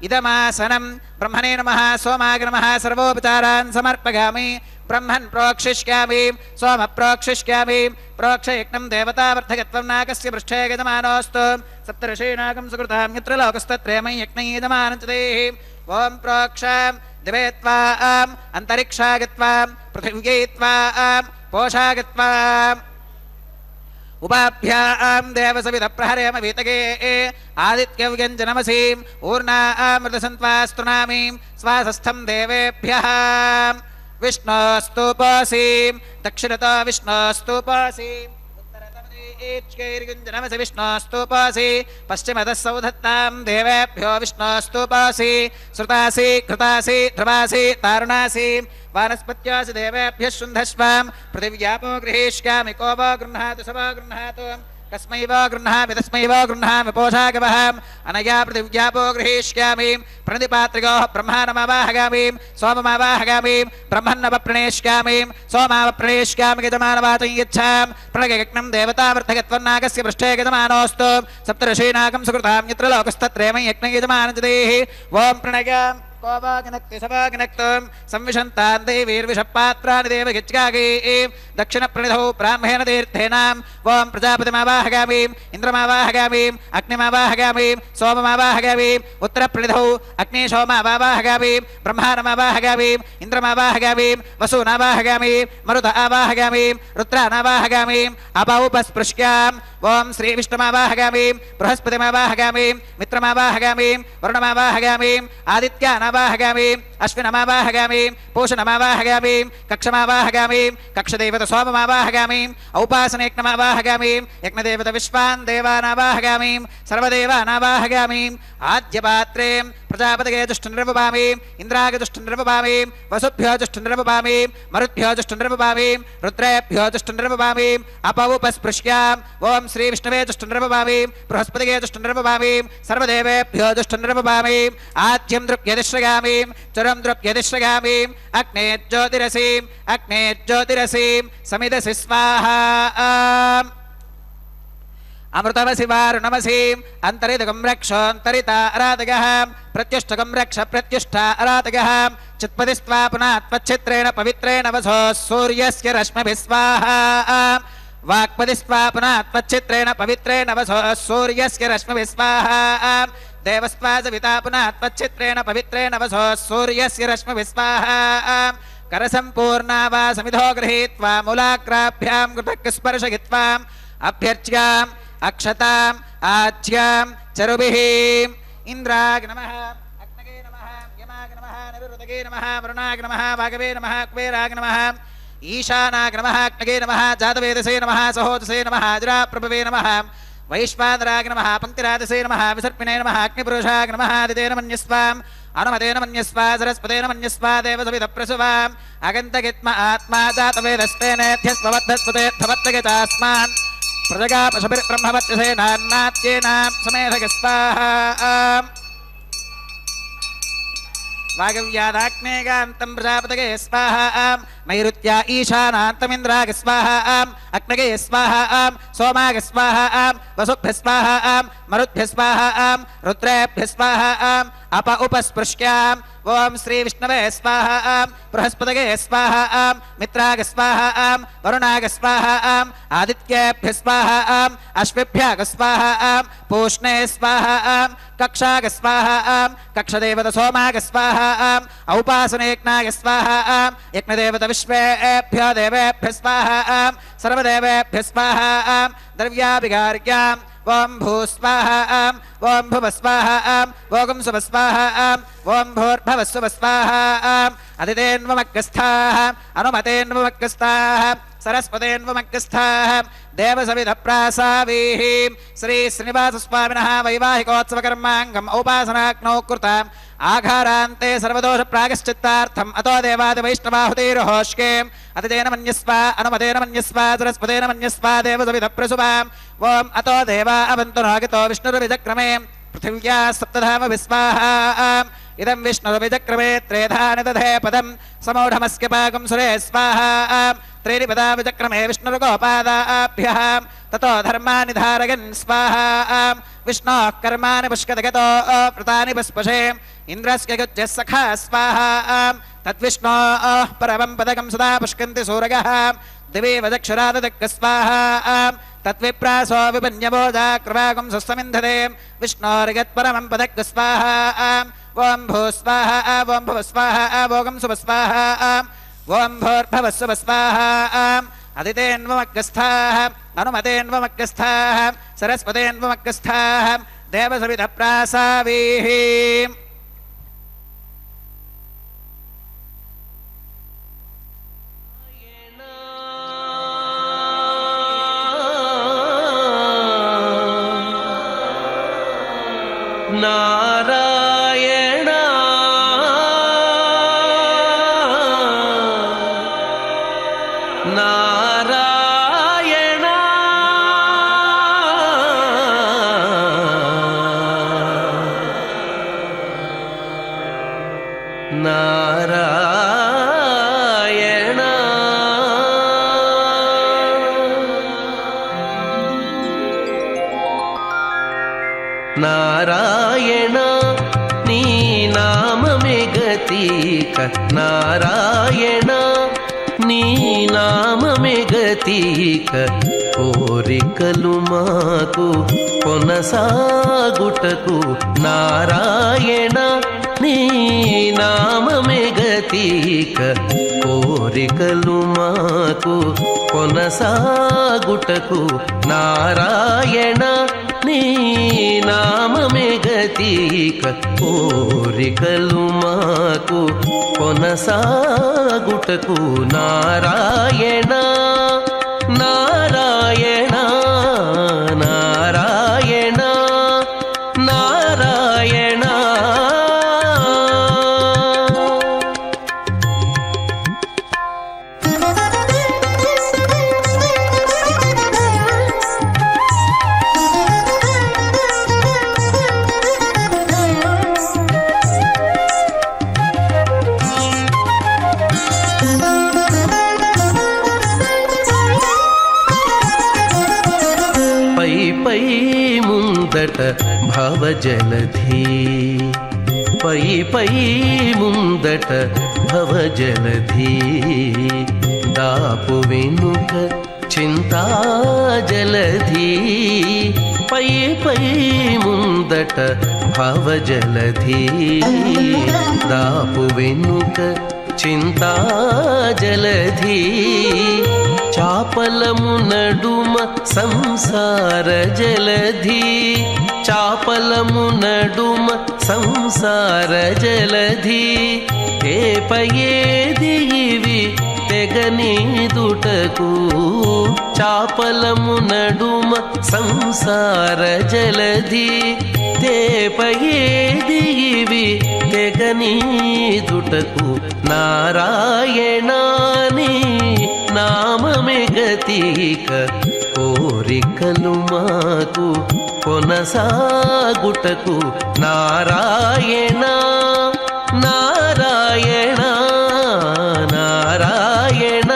इदमासनं ब्रह्मणे नमः सोमाय नमः सर्वोपचारान् समर्पयामि ब्रह्मन् प्रोक्षिष्यामि सोम प्रोक्षिष्यामि प्रोक्षयज्ञं देवतावर्धकत्वं नाकस्य पृष्ठे यजमानोऽस्तु सप्तऋषीणागं सुकृतां यत्र लोकस्तत्रेमं यज्ञं यजमानञ्चदेः ॐ प्रोक्षां दिवे त्वां अन्तरिक्षागत्वां पृथिव्यै त्वां पोषागत्वां उपाभ्यां देवसविदप्रहरेम वीतगे आदित्यव्यञ्जनमसीं ऊर्णामृतसन्त्वास्तुनामीं स्वासस्थं देवेभ्यः विष्णोस्तुपोऽसीं दक्षिणतो विष्णोस्तुपोऽसीं उत्तरतमदे ऐच्कैर्गुञ्जनमसि विष्णोस्तुपासि पश्चिमतः सौधत्तां देवेभ्यो विष्णोस्तुपासि श्रुतासि घृतासि ध्रुवासि तारुणासि वानस्पत्यासि देवेभ्यः शुन्धस्वां पृथिव्यापो गृहीष्यामि को वो गृह्णातु स वो गृह्णातु कस्मै वो गृह्णामि तस्मै वो गृह्णामि पोषाकवहम् अनया पृथिव्यापो गृहीष्यामि प्रणिपात्रिकोः ब्रह्माणमवाहगामि सोममावाहगामि ब्रह्मन्नवप्रणेष्यामि सोमावप्रणेष्यामि गजमानवाचं यच्छां प्रणगयज्ञं देवतावर्धगत्वन्नागस्य पृष्ठे गजमानोऽस्तु सप्तऋषीनागं सुकृतां यत्र लोकस्तत्रेमं यज्ञयजमानजदेः ॐ प्रणगाम् कोवागनक्ति सवागनक्तं संविशन्तां देवीर्विषपात्राणि देवगिच्कागे दक्षिणप्रणिधौ ब्राह्मेण तीर्थेनां ॐ प्रजापतिमावाहगामि इन्द्रमावाहगामि अग्निमावाहगामि सोममावाहगामि उत्तरप्रणिधौ अग्निशोमावाहगामि ब्रह्माणमावाहगामि इन्द्रमावाहगामि वसूनावाहगामि मरुत आवाहगामि रुद्रानावाहगामि अपौपस्पृश्याम् ॐ श्रीविष्णुमावाहगामि बृहस्पतिमावाहगामि मित्रमावाहगामि वरुणमावाहगामि आदित्यानावाहगामि अश्विनमावाहगामि पूषणमावाहगामि कक्षमावाहगामि कक्षदेवत सोममावाहगामि औपासनेक्नमावाहगामि यज्ञदेवत विश्वान् देवानावाहगामि सर्वदेवानावाहगामि आद्यपात्रे प्रजापतये जुष्टुनिर्वपामि इन्द्राय जुष्टुनिर्वपामि वसुभ्यो जुष्टुनिर्वपामि मरुद्भ्यो जुष्टुनिर्वपामि रुद्रेभ्यो जुष्टुनिर्वपामि अपौपस्पृश्याम् ॐ श्रीविष्णवे जुष्टुनिर्वपामि बृहस्पतये जुष्टुनिर्वपामि सर्वदेवेभ्यो जुष्टुनिर्वपामि आद्यं द्रुप्यधिश्रयामि चरं द्रुप्यधिश्रयामि अग्नेज्योतिरसीं समिदसि स्वाहा अमृतमसि वारुणमसीम् अन्तरिदगं रक्षोऽन्तरिता अराधगः प्रत्युष्टगं रक्ष प्रत्युष्टा अराधगः चित्पदिस्त्वा पुनः त्वच्छित्रेण पवित्रेण वसो सूर्यस्य रश्मिभिः स्वाहा वाक्पदिस्त्वा पुनः त्वच्छित्रेण पवित्रेण वसो सूर्यस्य रश्मिभिः स्वाहा देवस्त्वा सविता पुनः त्वच्छित्रेण पवित्रेण वसो सूर्यस्य रश्मिभिः स्वाहा करसम्पूर्णा वा समिधो गृहीत्वा मूलाग्राभ्यां कृतस्पर्शयित्वाम् अभ्यर्च्याम् अक्षताम् आज्यां चरुभिः इन्द्राय नमः अग्नये नमः यमाय नमः निरुतगे नमः वरुणाय नमः वागवे नमः कुबेराय नमः ईशानाय नमः अग्नये नमः जातवेदसे नमः सहोदसे नमः अजराप्रभवे नमः वैश्वानराय नमः पंक्तिराजसे नमः विसर्पिणे नमः अग्निपुरुषाय नमः आदितेन मन्यस्वाम् अनुमतेन मन्यस्वा सरस्वतेन मन्यस्वा देवसवितप्रसुवाम् अगन्तगित्म आत्मा जातवेदस्तेनेध्यस्ववद्धस्वतेऽर्थवत्तगतास्मान् प्रजगापशुभिर्ब्रह्मवत्यसेनान्नात्येनां समेधगस्वाहा वागव्यादाग्नेगान्तं प्रजापतये स्वाहा नैऋत्या ईशानान्तमिन्द्राग स्वाहा अग्नगे स्वाहा सोमाग स्वाहा वसुभ्यः स्वाहा मरुद्भ्यः स्वाहा रुद्रेभ्यः स्वाहा अप उपस्पृश्याम् ॐ श्रीविष्णवे स्वाहा बृहस्पतये स्वाहा मित्राग स्वाहा वरुणाग स्वाहा आदित्येभ्यः स्वाहा अश्विभ्याग स्वाहा पूष्णे स्वाहा कक्षाग स्वाहा कक्षदेवत सोमाग स्वाहा औपासनेक्नाग स्वाहा यज्ञदेवत विश्वेभ्यो देवेभ्यः स्वाहा सर्वदेवेभ्यः स्वाहा द्रव्याभिगार्याम् ॐ भूस्वाहा ॐ भुवस्वाहा ॐ सुवस्वाहा ॐ भूर्भवस्सुवस्वाहा अदितेन्वमग्गस्थाः अनुमतेन्वमग्गस्थाः सरस्वतेन्वमग्गस्थाः देवसविधप्रासावीः श्री श्रीनिवासस्वामिनः वैवाहिकोत्सवकर्माङ्गम् औपासनाग्नौ कृताम् आघारान्ते सर्वदोषप्रायश्चित्तार्थम् अतो देवादिवैष्णवाहुतिर्होष्के अतितेन मन्यस्वा अनुमतेन मन्यस्वा सरस्वतेन मन्यस्वा देवसविधप्रसुवाम् ॐ अतो देवा अवन्तु नागतो विष्णुर्विचक्रमे पृथिव्या सप्तधाम विस्वाहा इदं विष्णुर्विचक्रमे त्रेधानि दधे पदं समूढमस्य पाकं सुरे स्वाहा त्रीणि पदा विचक्रमे विष्णुर्गोपादाभ्यः ततो धर्मानि धारयन् स्वाहा विष्णोः कर्माणि पुष्कतगतो व्रतानि पुष्पशे इन्द्रस्य गुज्जः सखा स्वाहा तद्विष्णोः परमं पदकं सदा पुष्कन्ति सूरगः दिवे वदक्षराददक्क स्वाहा तद्विप्रासो विपन्यवोजाक्रवागं सुस्तमिन्धते विष्णोर्गत्परमं पदक्क स्वाहा ॐ भूस्वाहा ॐ भुवस्वाहा ॐ सुवस्वाहा ॐ भूर्भवस्सुवस्वाहा अदितेन्वमग्गस्थाः अनुमतेन्वमग्गस्थाः सरस्वतेन्वमग्गस्थाः देवसविधप्रासावीः నారాయణ నారాయణ నారాయణ నారాయణ నీ నామమే గతిక నారాయణ నీ నామమే గతిక కోరికలు మాకు కొనసాగుటకు నారాయణ నీ నామమే గతిక కోరికలు మాకు కొనసాగుటకు నారాయణ నీ నామమే గతిక కోరికలు మాకు కొనసాగుటకు నారాయణ నారాయణ నారాయణ నారాయణ పై ముందట భవజలధి పై ముందట భవజలధి దాపు వెనుక చింతాజలధి పై ముందట భవజలధి దాపు వెనుక చింతాజలధి చాపలము నడుమ సంసార జలధి చాపలము నడుమ సంసార జలధి ఏపయేది ఇవి తెగనీదుటకు చాపలము నడుమ సంసార జలధి తేపయేది ఇవి తెగనీదుటకు నారాయణాని నామమే గతిక కోరికలు మాకు కొనసాగుటకు నారాయణ నారాయణ నారాయణ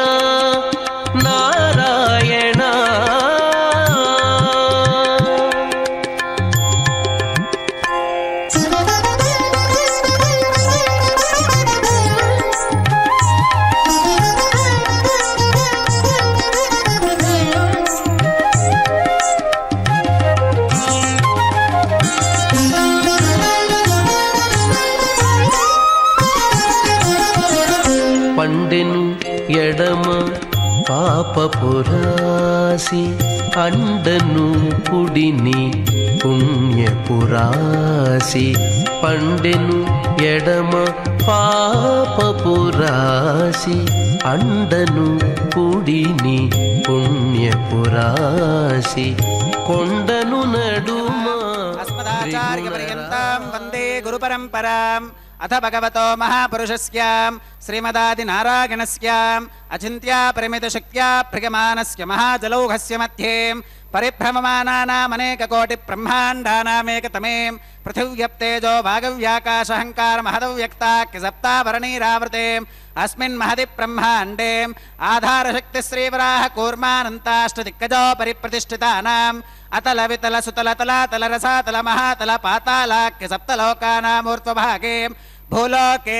నారాయణ పండెను ఎడమ పాపపురాసి అండను కుడిని పుణ్యపురాసి పండెను ఎడమ పాపపురాసి అండను కుడిని పుణ్యపురాసి కొండను నడుమ అస్మదాచార్య పర్యంతం వందే గురు పరంపరాం అథ భగవతో మహాపురుషస్యాం శ్రీమదాదినారాయణస్యాం అచింత్యా పరిమిత శక్త్యా ప్రగమానస్య మహాజలౌఘస్య మధ్యే పరిభ్రమమానానామనేక కోటి బ్రహ్మాండానామేకతమే పృథివ్యప్తేజో భాగవ్యాకాశహంకార మహదవ్యక్తాఖ్య సప్తాభరణీరావృతే అస్మిన్ మహది బ్రహ్మాండే ఆధారశక్తి శ్రీవరాహ కూర్మానంతాష్టదిక్కజో పరిప్రతిష్ఠితానాం అతల వితల సుతల తలాతల రసాతల మహాతల పాతాళాఖ్య సప్తలోకానామూర్ధ్వభాగే భూలోకే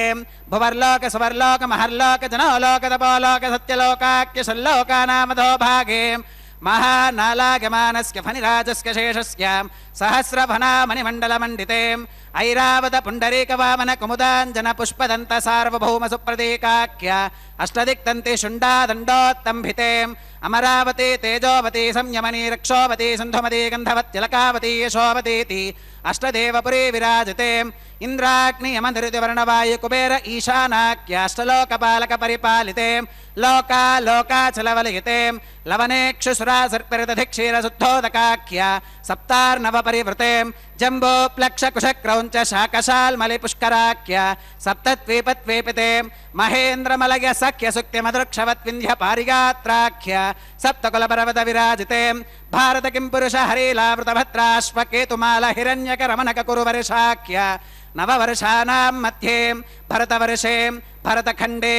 భువర్లోక సువర్లోక మహర్లోక జనోలోక తపోలోక సత్యలోకాఖ్య షల్లోకానామధో భాగే మహానాలాగమానస్య ఫణిరాజస్య శేషస్య సహస్రఫణామణిమండలమండితే ఐరావత పుండరీకవామన కుముదాంజన పుష్పదంత సార్వభౌమ సుప్రదీకాఖ్య अष्टदिक्तन्ति शुण्डादण्डोत्तम्भिते अमरावती तेजोवती संयमनी रक्षोवती सिन्धुमती गन्धवत्यलकावती यशोवतीति अष्टदेवपुरी विराजते इंद्राग्नि यमनिरुतिवर्णवायु कुबेर ईशानाख्याष्टलोकपालक परिपालिते लोका लोकाचलवलयिते लवनेक्षुसुरासर्पिरदधिक्षीरशुद्धोदकाख्या सप्तार्णव परिवृते जम्बो प्लक्षकुशक्रौञ्च शाकशाल्मलिपुष्कराख्या सप्तद्वीपद्वीपिते महेन्द्रमलय सख्य सुक्तिमदृक्षवत्विन्ध्य पारिगात्राख्या सप्तकुलपर्वत विराजिते भारत किं पुरुष हरीलावृतभद्राश्वकेतुमाल हिरण्यकरमणक कुरुवर्षाख्या नववर्षाणां मध्ये भरतवर्षे भरतखण्डे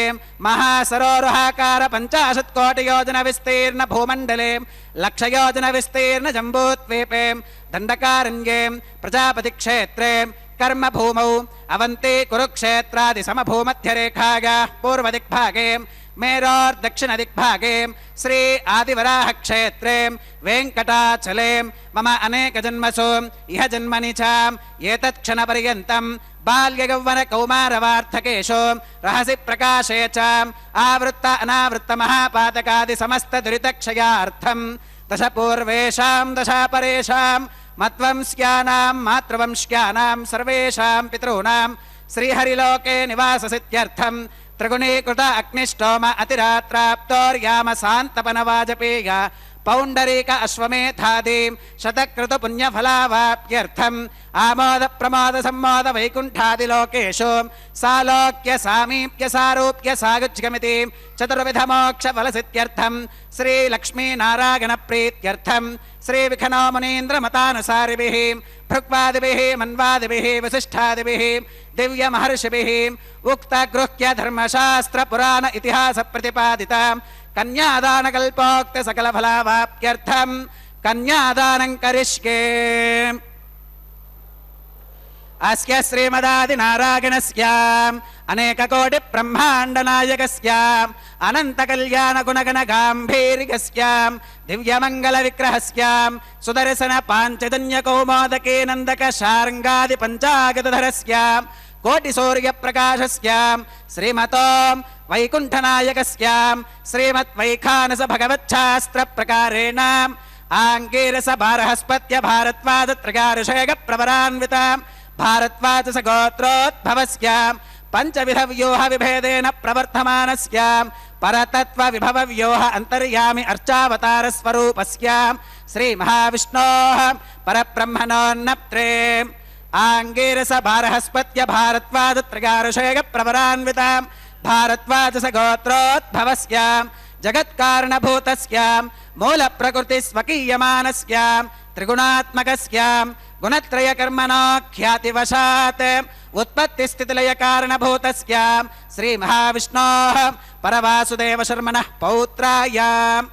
महासरोरुहाकार 50 कोटियोजन विस्तीर्ण भूमण्डले लक्षयोजन विस्तीर्ण जम्बूद्वीपे दण्डकारण्ये प्रजापतिक्षेत्रे कर्मभूमौ अवन्ती कुरुक्षेत्रादि समभूमध्यरेखायाः पूर्वदिग्भागे मेरोर्दक्षिणदिग्भागे श्री आदिवराह क्षेत्रे वेङ्कटाचले मम अनेकजन्मसु इह जन्मनि च एतत्क्षणपर्यन्तं बाल्ययौवन कौमारवार्थकेषु रहसि प्रकाशे च आवृत्त अनावृत्त महापातकादि समस्त दुरितक्षयार्थं दश पूर्वेषां दशापरेषां मत्वंस्यानां मातृवंश्यानां सर्वेषां पितॄणां श्रीहरिलोके निवाससिद्ध्यर्थं त्रिगुणीकृत अग्निष्टोम अतिरात्राप्तोर्याम शान्तपनवाजपेय पौण्डरीक अश्वमेधादि शतक्रतु पुण्यफलावाप्त्यर्थम् आमोद प्रमोद सम्मोद वैकुण्ठादिलोकेषु सालोक्य सामीप्य सारूप्य सागुच्यमिति चतुर्विध मोक्ष फलसिद्ध्यर्थम् श्री लक्ष्मी नारायण प्रीत्यर्थम् श्री विखनो मुनीन्द्र मतानुसारिभिः भृक्वादिभिः मन्वादिभिः वसिष्ठादिभिः दिव्य महर्षिभिः उक्त गृह्य धर्मशास्त्र पुराण इतिहास प्रतिपादिता कन्यादान कल्पोक्त सकल फलावाप्त्यर्थं कन्यादानं करिष्ये अस्य श्रीमदादिनारायणस्याम् अनेक कोटि ब्रह्मांड नायकस्याम् अनंत कल्याण गुणगण गांभीर्यस्याम् दिव्यमंगल विग्रहस्याम् सुदर्शन पांचजन्य कौमोदके नंदक शार्ंगादि पंचागतधरस्याम् कोटि सूर्य प्रकाशस्याम् श्रीमतो वैकुंठनायकस्याम् श्रीमद्वैखानस भगवच्छास्त्र प्रकारेण आंगीरस बारहस्पत्य भारद्वाज त्रयाऋषेग प्रवरान्विताम् भारद्वाज गोत्रोद्भवस्याम् पंचविध व्यूह विभेदेन प्रवर्तमानस्याम् परतत्व विभव व्यूह अंतर्यामि अर्चावतार स्वरूपस्याम् श्री महाविष्णोः परब्रह्मणोन्नत्रे आंगीरस बारहस्पत्य भारद्वाज त्रयाऋषेग प्रवरान्विताम् भारद्वाज गोत्रोद्भवस्याम् जगत्कारणभूतस्याम् मूल प्रकृति स्वकीयमानस्याम् त्रिगुणात्मकस्याम् गुणत्रय कर्मणो ख्यातिवशात् उत्पत्ति स्थितिलय कारणभूतस्याम् श्री महाविष्णोः परवासुदेव शर्मणः पौत्रायाम्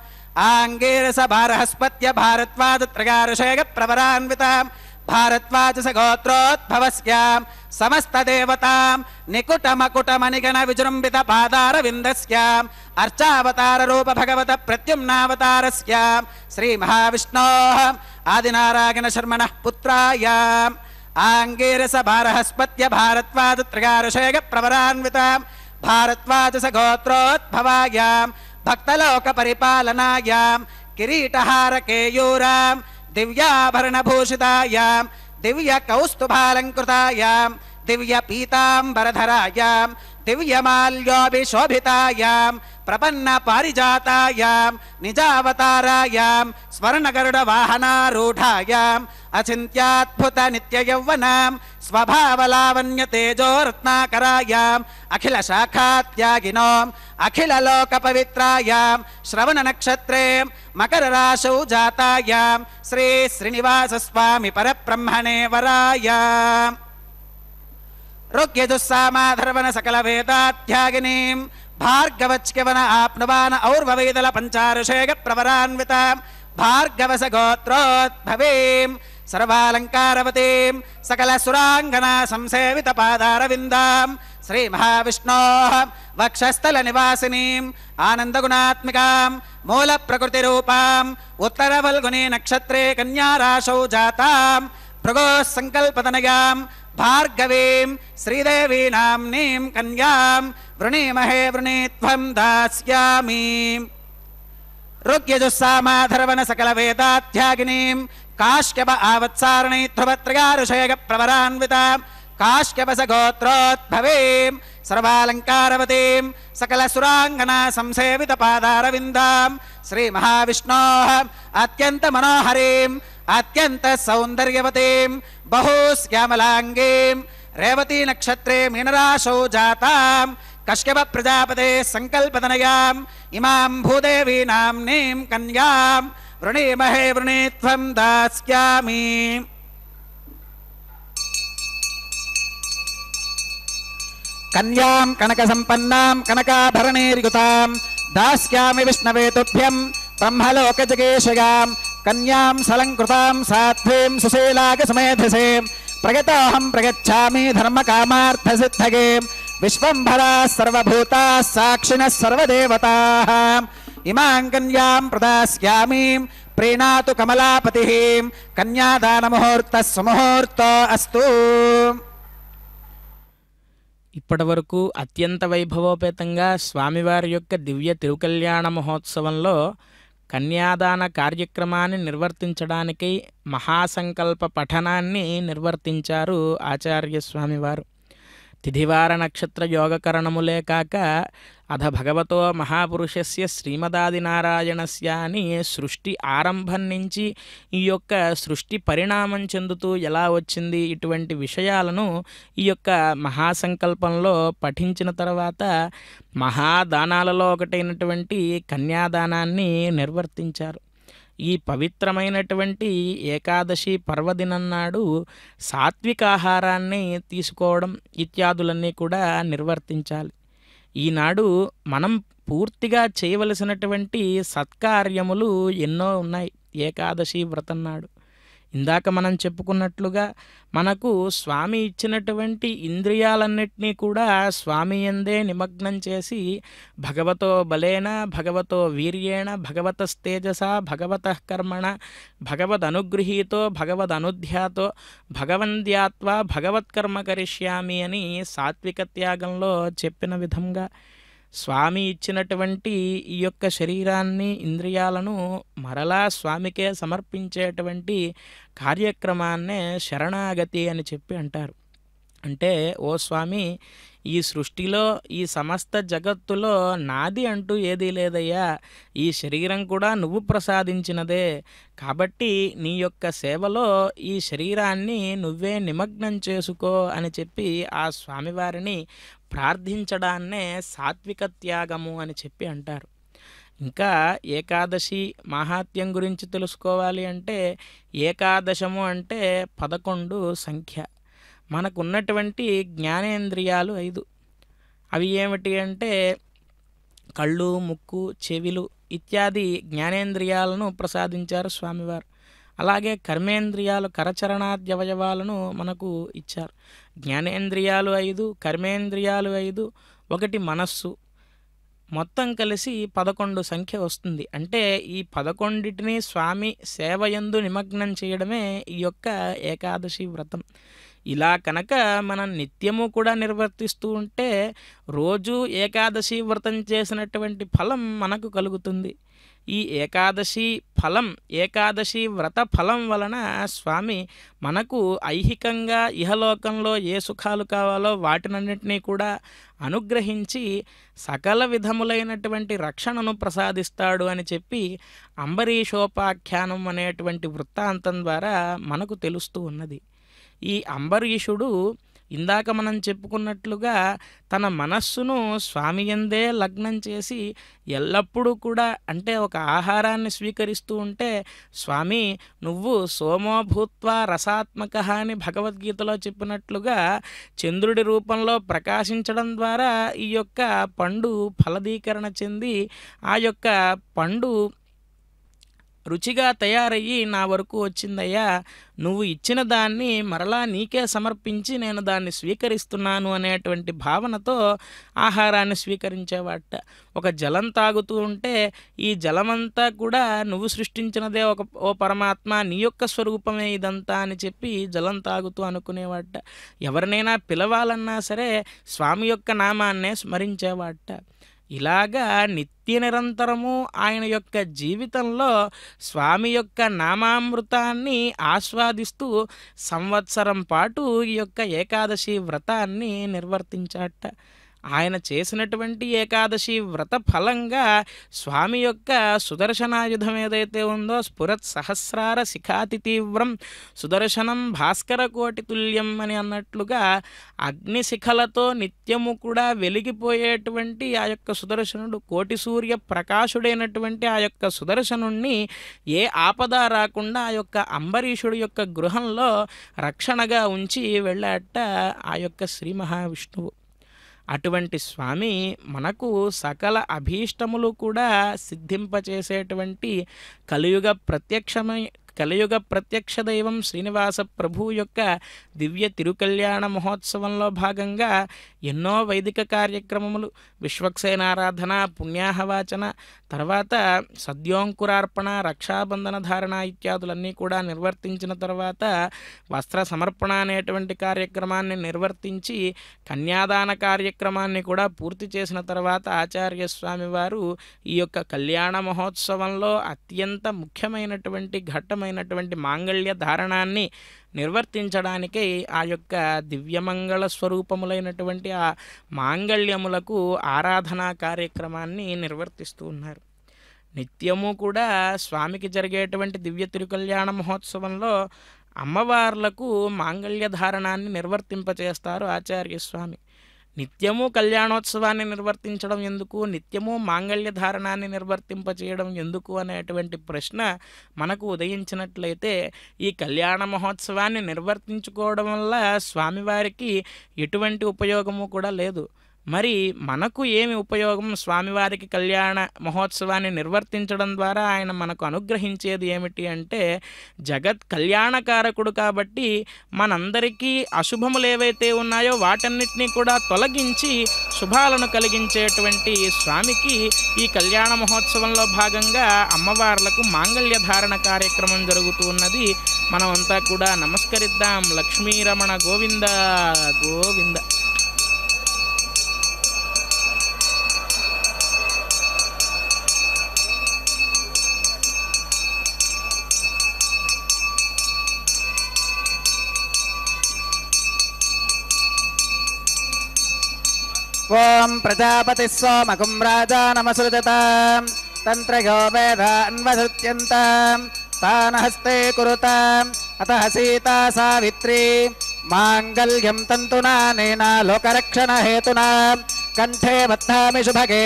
आंगीरस बारहस्पत्य भारद्वाज त्रयाऋषेग प्रवरान्विताम् भारद्वाज गोत्रोद्भवस्याम् समस्त देवतां निकुटमकुटमनिगण विजृंभित पादारविन्दस्याम् अर्चावतार रूप भगवत प्रत्युम्नावतारस्याम् श्री महाविष्णोः आदिनारायण शर्मणः पुत्रायाम् आंगीरस बारहस्पत्य भारद्वाज त्रयाऋषेग प्रवरान्विताम् भारद्वाज गोत्रोद्भवायाम् भक्तलोक परिपालनायाम् किरीटहार केयूराम् दिव्याभरणभूषितायाम् दिव्य कौस्तुभालंकृतायाम् दिव्य पीतांबरधरायाम् दिव्यमाल्योभिशोभितायाम् प्रपन्न पारिजातायाम् निजावतारायाम् स्वर्णगरुड वाहनारूढायाम् अचिन्त्याद्भुत नित्ययौवनाम् स्वभावलावण्य तेजो रत्नाकरायाम् अखिल शाखात्यागिनोम् अखिल लोक पवित्रायाम् श्रवण नक्षत्रे मकर राशौ जातायाम् श्री श्रीनिवास स्वामी परब्रह्मणे वरायाम् ऋग्यजुस्सामाधर्वण सकल वेदाध्यागिनीं भार्गवच्यवन आप्नुवान और्ववेदल पंचाऋषेग प्रवरान्वितां भार्गवस गोत्रोद्भवीं सर्वालंकारवतीं सकल सुरांगना संसेवित पादारविन्दां श्री महाविष्णोः वक्षस्थल निवासिनीं आनंद गुणात्मिकां मूल प्रकृति रूपां उत्तर फल्गुनी नक्षत्रे कन्या राशौ जातां भृगोः संकल्पतनयां భార్గవీం శ్రీదేవీ నామ్నీం కన్యాం వృణీమహే వృణీత్వం దాస్యామి. ఋగ్యజుస్సామాధర్వణ సకల వేదాత్యాగినీం కాశ్యప ఆవత్సారణీ ధ్రువత్రయా ఋషయగ ప్రవరాన్వితాం కాశ్యపస గోత్రోద్భవీం సర్వాలంకారవతీం సకల సురాంగనా సంసేవిత పాదారవిందాం శ్రీ మహావిష్ణోః అత్యంత మనోహరీం అత్యంత సౌందర్యవతీం బహుశ్యామలాంగీం రేవతీ నక్షత్రే మీనరాశౌ జాతాం కశ్యప ప్రజాపతే సంకల్పతనయాం ఇమాం భూదేవీ నామ్నీం కన్యాం వృణీమహే వృణీత్వం దాస్యామి. కన్యాం కనక సంపన్నాం కనకాభరణైర్యుతాం దాస్యామి విష్ణవే తుభ్యం బ్రహ్మలోక జగేశయాం. కన్యాం సలంకృతాం సాధ్వీం సుశీలాగ సుమేధసే ప్రగతోహం ప్రగచ్ఛామి ధర్మకామార్థ సిద్ధగే. విశ్వంభరా సర్వభూతా సాక్షిణః సర్వదేవతాః ఇమాం కన్యాం ప్రదాస్యామి ప్రీణాతు కమలాపతిః. కన్యాదాన ముహూర్తః సుముహూర్తో అస్తు. ఇప్పటి వరకు అత్యంత వైభవోపేతంగా స్వామివారి యొక్క దివ్య తిరుకల్యాణ మహోత్సవంలో కన్యాదాన కార్యక్రమాన్ని నిర్వర్తించడానికి మహాసంకల్ప పఠనాన్ని నిర్వర్తించారు ఆచార్య స్వామివారు. తిథివార నక్షత్ర యోగకరణములే కాక అధ భగవతో మహాపురుషస్య శ్రీమదాదినారాయణస్య అని సృష్టి ఆరంభం నుంచి ఈ యొక్క సృష్టి పరిణామం చెందుతూ ఎలా వచ్చింది ఇటువంటి విషయాలను ఈ యొక్క మహాసంకల్పంలో పఠించిన తర్వాత మహాదానాలలో ఒకటైనటువంటి కన్యాదానాన్ని నిర్వర్తించారు. ఈ పవిత్రమైనటువంటి ఏకాదశి పర్వదినం నాడు సాత్వికాహారాన్ని తీసుకోవడం ఇత్యాదులన్నీ కూడా నిర్వర్తించాలి. ఈనాడు మనం పూర్తిగా చేయవలసినటువంటి సత్కార్యములు ఎన్నో ఉన్నాయి ఏకాదశి వ్రతం నాడు. ఇందాక మనం చెప్పుకున్నట్లుగా మనకు స్వామి ఇచ్చినటువంటి ఇంద్రియాలన్నిటినీ కూడా స్వామి యందే నిమగ్నం చేసి భగవతో బలేన భగవతో వీర్యేణ భగవతస్తేజస భగవతః కర్మణ భగవదనుగృహీతో భగవదనుధ్యాతో భగవంధ్యాత్వా భగవత్కర్మ కరిష్యామి అని సాత్విక త్యాగంలో చెప్పిన విధంగా స్వామి ఇచ్చినటువంటి ఈ యొక్క శరీరాన్ని ఇంద్రియాలను మరలా స్వామికే సమర్పించేటువంటి కార్యక్రమాన్నే శరణాగతి అని చెప్పి అంటారు. అంటే ఓ స్వామి, ఈ సృష్టిలో ఈ సమస్త జగత్తులో నాది అంటూ ఏదీ లేదయ్యా, ఈ శరీరం కూడా నువ్వు ప్రసాదించినదే, కాబట్టి నీ యొక్క సేవలో ఈ శరీరాన్ని నువ్వే నిమగ్నం చేసుకో అని చెప్పి ఆ స్వామివారిని ప్రార్థించడాన్నే సాత్విక త్యాగము అని చెప్పి అంటారు. ఇంకా ఏకాదశి మహాత్యం గురించి తెలుసుకోవాలి అంటే ఏకాదశము అంటే 11 సంఖ్య. మనకున్నటువంటి జ్ఞానేంద్రియాలు 5. అవి ఏమిటి అంటే కళ్ళు, ముక్కు, చెవిలు ఇత్యాది జ్ఞానేంద్రియాలను ప్రసాదించారు స్వామివారు. అలాగే కర్మేంద్రియాలు, కరచరణాద్యవయవాలను మనకు ఇచ్చారు. జ్ఞానేంద్రియాలు 5, కర్మేంద్రియాలు 5, 1 మనస్సు, మొత్తం కలిసి 11 సంఖ్య వస్తుంది. అంటే ఈ 11టిని స్వామి సేవయందు నిమగ్నం చేయడమే ఈ యొక్క ఏకాదశి వ్రతం. ఇలా కనుక మనం నిత్యము కూడా నిర్వర్తిస్తూ ఉంటే రోజు ఏకాదశి వ్రతం చేసినటువంటి ఫలం మనకు కలుగుతుంది. ఈ ఏకాదశి ఫలం, ఏకాదశి వ్రత ఫలం వలన స్వామి మనకు ఐహికంగా ఇహలోకంలో ఏ సుఖాలు కావాలో వాటినన్నింటినీ కూడా అనుగ్రహించి సకల విధములైనటువంటి రక్షణను ప్రసాదిస్తాడు అని చెప్పి అంబరీషోపాఖ్యానం అనేటువంటి వృత్తాంతం ద్వారా మనకు తెలుస్తూ ఉన్నది. ఈ అంబరీషుడు ఇందాక మనం చెప్పుకున్నట్లుగా తన మనస్సును స్వామియందే లగ్నం చేసి ఎల్లప్పుడూ కూడా అంటే ఒక ఆహారాన్ని స్వీకరిస్తూ ఉంటే స్వామి నువ్వు సోమో భూత్వా రసాత్మక అని భగవద్గీతలో చెప్పినట్లుగా చంద్రుడి రూపంలో ప్రకాశించడం ద్వారా ఈ యొక్క పండు ఫలదీకరణ చెంది ఆ యొక్క పండు రుచిగా తయారయ్యి నా వరకు వచ్చిందయ్యా, నువ్వు ఇచ్చిన దాన్ని మరలా నీకే సమర్పించి నేను దాన్ని స్వీకరిస్తున్నాను అనేటువంటి భావనతో ఆహారాన్ని స్వీకరించేవాట. ఒక జలం తాగుతూ ఉంటే ఈ జలమంతా కూడా నువ్వు సృష్టించినదే, ఓ పరమాత్మ నీ యొక్క స్వరూపమే ఇదంతా అని చెప్పి జలం తాగుతూ అనుకునేవాట. ఎవరినైనా పిలవాలన్నా సరే స్వామి యొక్క నామాన్నే స్మరించేవాట. ఇలాగా నిత్య నిరంతరము ఆయన యొక్క జీవితంలో స్వామి యొక్క నామామృతాన్ని ఆస్వాదిస్తూ సంవత్సరం పాటు ఈ యొక్క ఏకాదశి వ్రతాన్ని నిర్వర్తించాట. ఆయన చేసినటువంటి ఏకాదశి వ్రత ఫలంగా స్వామి యొక్క సుదర్శనాయుధం ఏదైతే ఉందో, స్ఫురత్ సహస్రార శిఖాతి తీవ్రం సుదర్శనం భాస్కర కోటి తుల్యం అని అన్నట్లుగా అగ్నిశిఖలతో నిత్యము కూడా వెలిగిపోయేటువంటి ఆ యొక్క సుదర్శనుడు, కోటి సూర్య ప్రకాశుడైనటువంటి ఆ యొక్క సుదర్శనుణ్ణి ఏ ఆపద రాకుండా ఆ యొక్క అంబరీషుడి యొక్క గృహంలో రక్షణగా ఉంచి వెళ్ళాట ఆ యొక్క శ్రీ మహావిష్ణువు. అటువంటి స్వామి మనకు సకల అభీష్టములు కూడా సిద్ధింపచేసేటువంటి కలియుగ ప్రత్యక్ష దైవం శ్రీనివాస ప్రభు యొక్క దివ్య తిరుకల్యాణ మహోత్సవంలో భాగంగా ఎన్నో వైదిక కార్యక్రమములు, విశ్వక్సేనారాధన, పుణ్యాహవాచన, తర్వాత సద్యోంకురార్పణ, రక్షాబంధన ధారణ ఇత్యాదులన్నీ కూడా నిర్వర్తించిన తర్వాత వస్త్ర సమర్పణ అనేటువంటి కార్యక్రమాన్ని నిర్వర్తించి కన్యాదాన కార్యక్రమాన్ని కూడా పూర్తి చేసిన తర్వాత ఆచార్య స్వామి వారు ఈ యొక్క కళ్యాణ మహోత్సవంలో అత్యంత ముఖ్యమైనటువంటి ఘట్టమైనటువంటి మాంగళ్య ధారణాన్ని నిర్వర్తించడానికై ఆ యొక్క దివ్యమంగళ స్వరూపములైనటువంటి ఆ మాంగళ్యములకు ఆరాధనా కార్యక్రమాన్ని నిర్వర్తిస్తూ ఉన్నారు. నిత్యము కూడా స్వామికి జరిగేటువంటి దివ్య తిరుకల్యాణ మహోత్సవంలో అమ్మవార్లకు మాంగళ్య ధారణాన్ని నిర్వర్తింపచేస్తారు ఆచార్య స్వామి. నిత్యము కళ్యాణోత్సవాన్ని నిర్వర్తించడం ఎందుకు, నిత్యము మాంగళ్య ధారణాన్ని నిర్వర్తింపచేయడం ఎందుకు అనేటువంటి ప్రశ్న మనకు ఉదయించినట్లయితే, ఈ కళ్యాణ మహోత్సవాన్ని నిర్వర్తించుకోవడం వల్ల స్వామివారికి ఎటువంటి ఉపయోగము కూడా లేదు. మరి మనకు ఏమి ఉపయోగం? స్వామివారికి కళ్యాణ మహోత్సవాన్ని నిర్వర్తించడం ద్వారా ఆయన మనకు అనుగ్రహించేది ఏమిటి అంటే, జగత్ కళ్యాణకారకుడు కాబట్టి మనందరికీ అశుభములు ఏవైతే ఉన్నాయో వాటన్నిటినీ కూడా తొలగించి శుభాలను కలిగించేటువంటి స్వామికి ఈ కళ్యాణ మహోత్సవంలో భాగంగా అమ్మవార్లకు మాంగళ్య ధారణ కార్యక్రమం జరుగుతూ ఉన్నది. మనమంతా కూడా నమస్కరిద్దాం. లక్ష్మీరమణ గోవింద గోవింద. ఓం ప్రజాపతి సోమకుం రాజానమసృజతాం తంత్రయో వేదాన్వధృత్యంతాం తాన హస్తే కురుతాం అతః సీతా సావిత్రీ మాంగళ్యం తంతునానేన లోకరక్షణ హేతునా కంఠే బధ్నామి శుభగే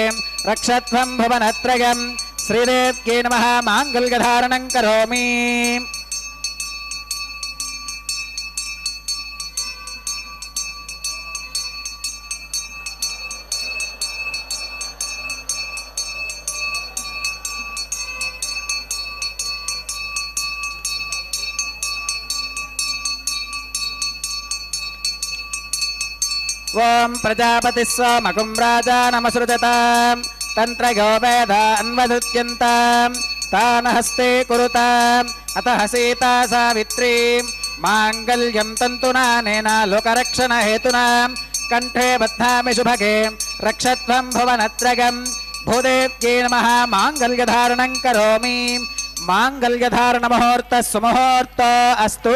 రక్షత్వం భువనత్రయం శ్రీదేవ్యై నమః. మాంగళ్యధారణం కరోమి. ఓం ప్రజాపతి సోమకుం రాజానమసృజతాం తంత్రయో వేదాన్వధృత్యంతాం తాన హస్తే కురుతాం అతః సీతా సావిత్రీ మాంగళ్యం తంతునానేన లోకరక్షణ హేతునా కంఠే బధ్నామి శుభగే రక్షత్వం భువనత్రయం భూదేవ్యై నమః. మాంగళ్యధారణం కరోమి. మాంగళ్యధారణ ముహూర్త సుముహూర్త అస్తు.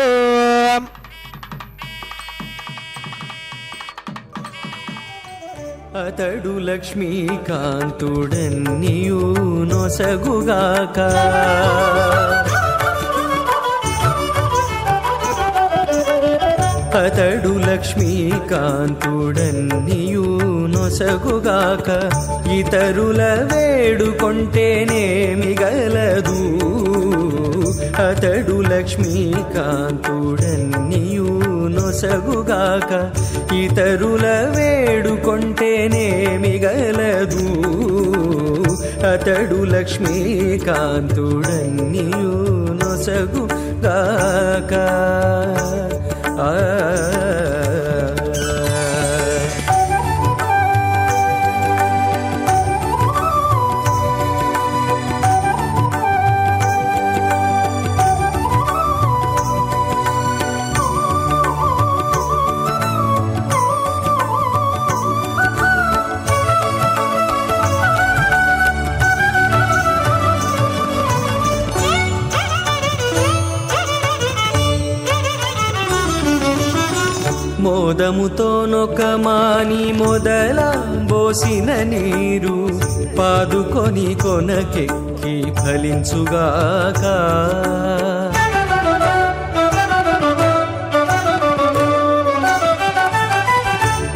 అతడు లక్ష్మీకాంతుడన్నియు నొసగుగాక. అతడు లక్ష్మీకాంతుడన్నియు నొసగుగాక. ఇతరుల వేడుకొంటేనే మిగలదు. అతడు లక్ష్మీకాంతుడన్నియు నొసగుగాక ఇతరుల వేడుకొంటేనే మిగలదు అతడు లక్ష్మీకాంతుడన్నియు నొసగుగాక మోదముతోనొక మాని మొదల బోసిన నీరు పాదుకొని కొనకెక్కి ఫలించుగాక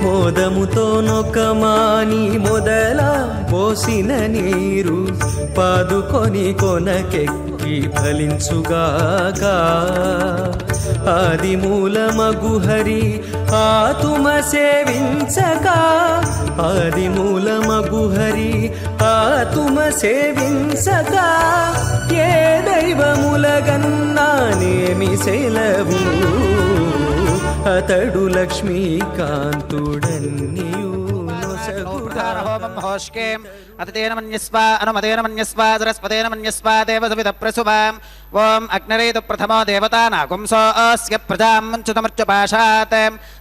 మోదముతోనొక మాని మొదల పోసిన నీరు పాదుకొని కొనకెక్కి ఫలించుగాక ఆది మూలమగు హరి ఆతుమ సేవించక ఆది మూలమగు హరి ఆతుమ సేవించక ఏ దైవములగన్నానేమి సెలవు అతడు లక్ష్మీకాంతుడన్నియు హోమం హోష్కేం అతితేన మన్యస్వ అనుమతేన మన్యస్వ సరస్వతేన మన్యస్వ దేవసవిత ప్రసుభాం ఓం అగ్నిరేతు ప్రథమో దేవతానాగుం సోऽस्य ప్రజాం మంచుతమర్చుపాశాత్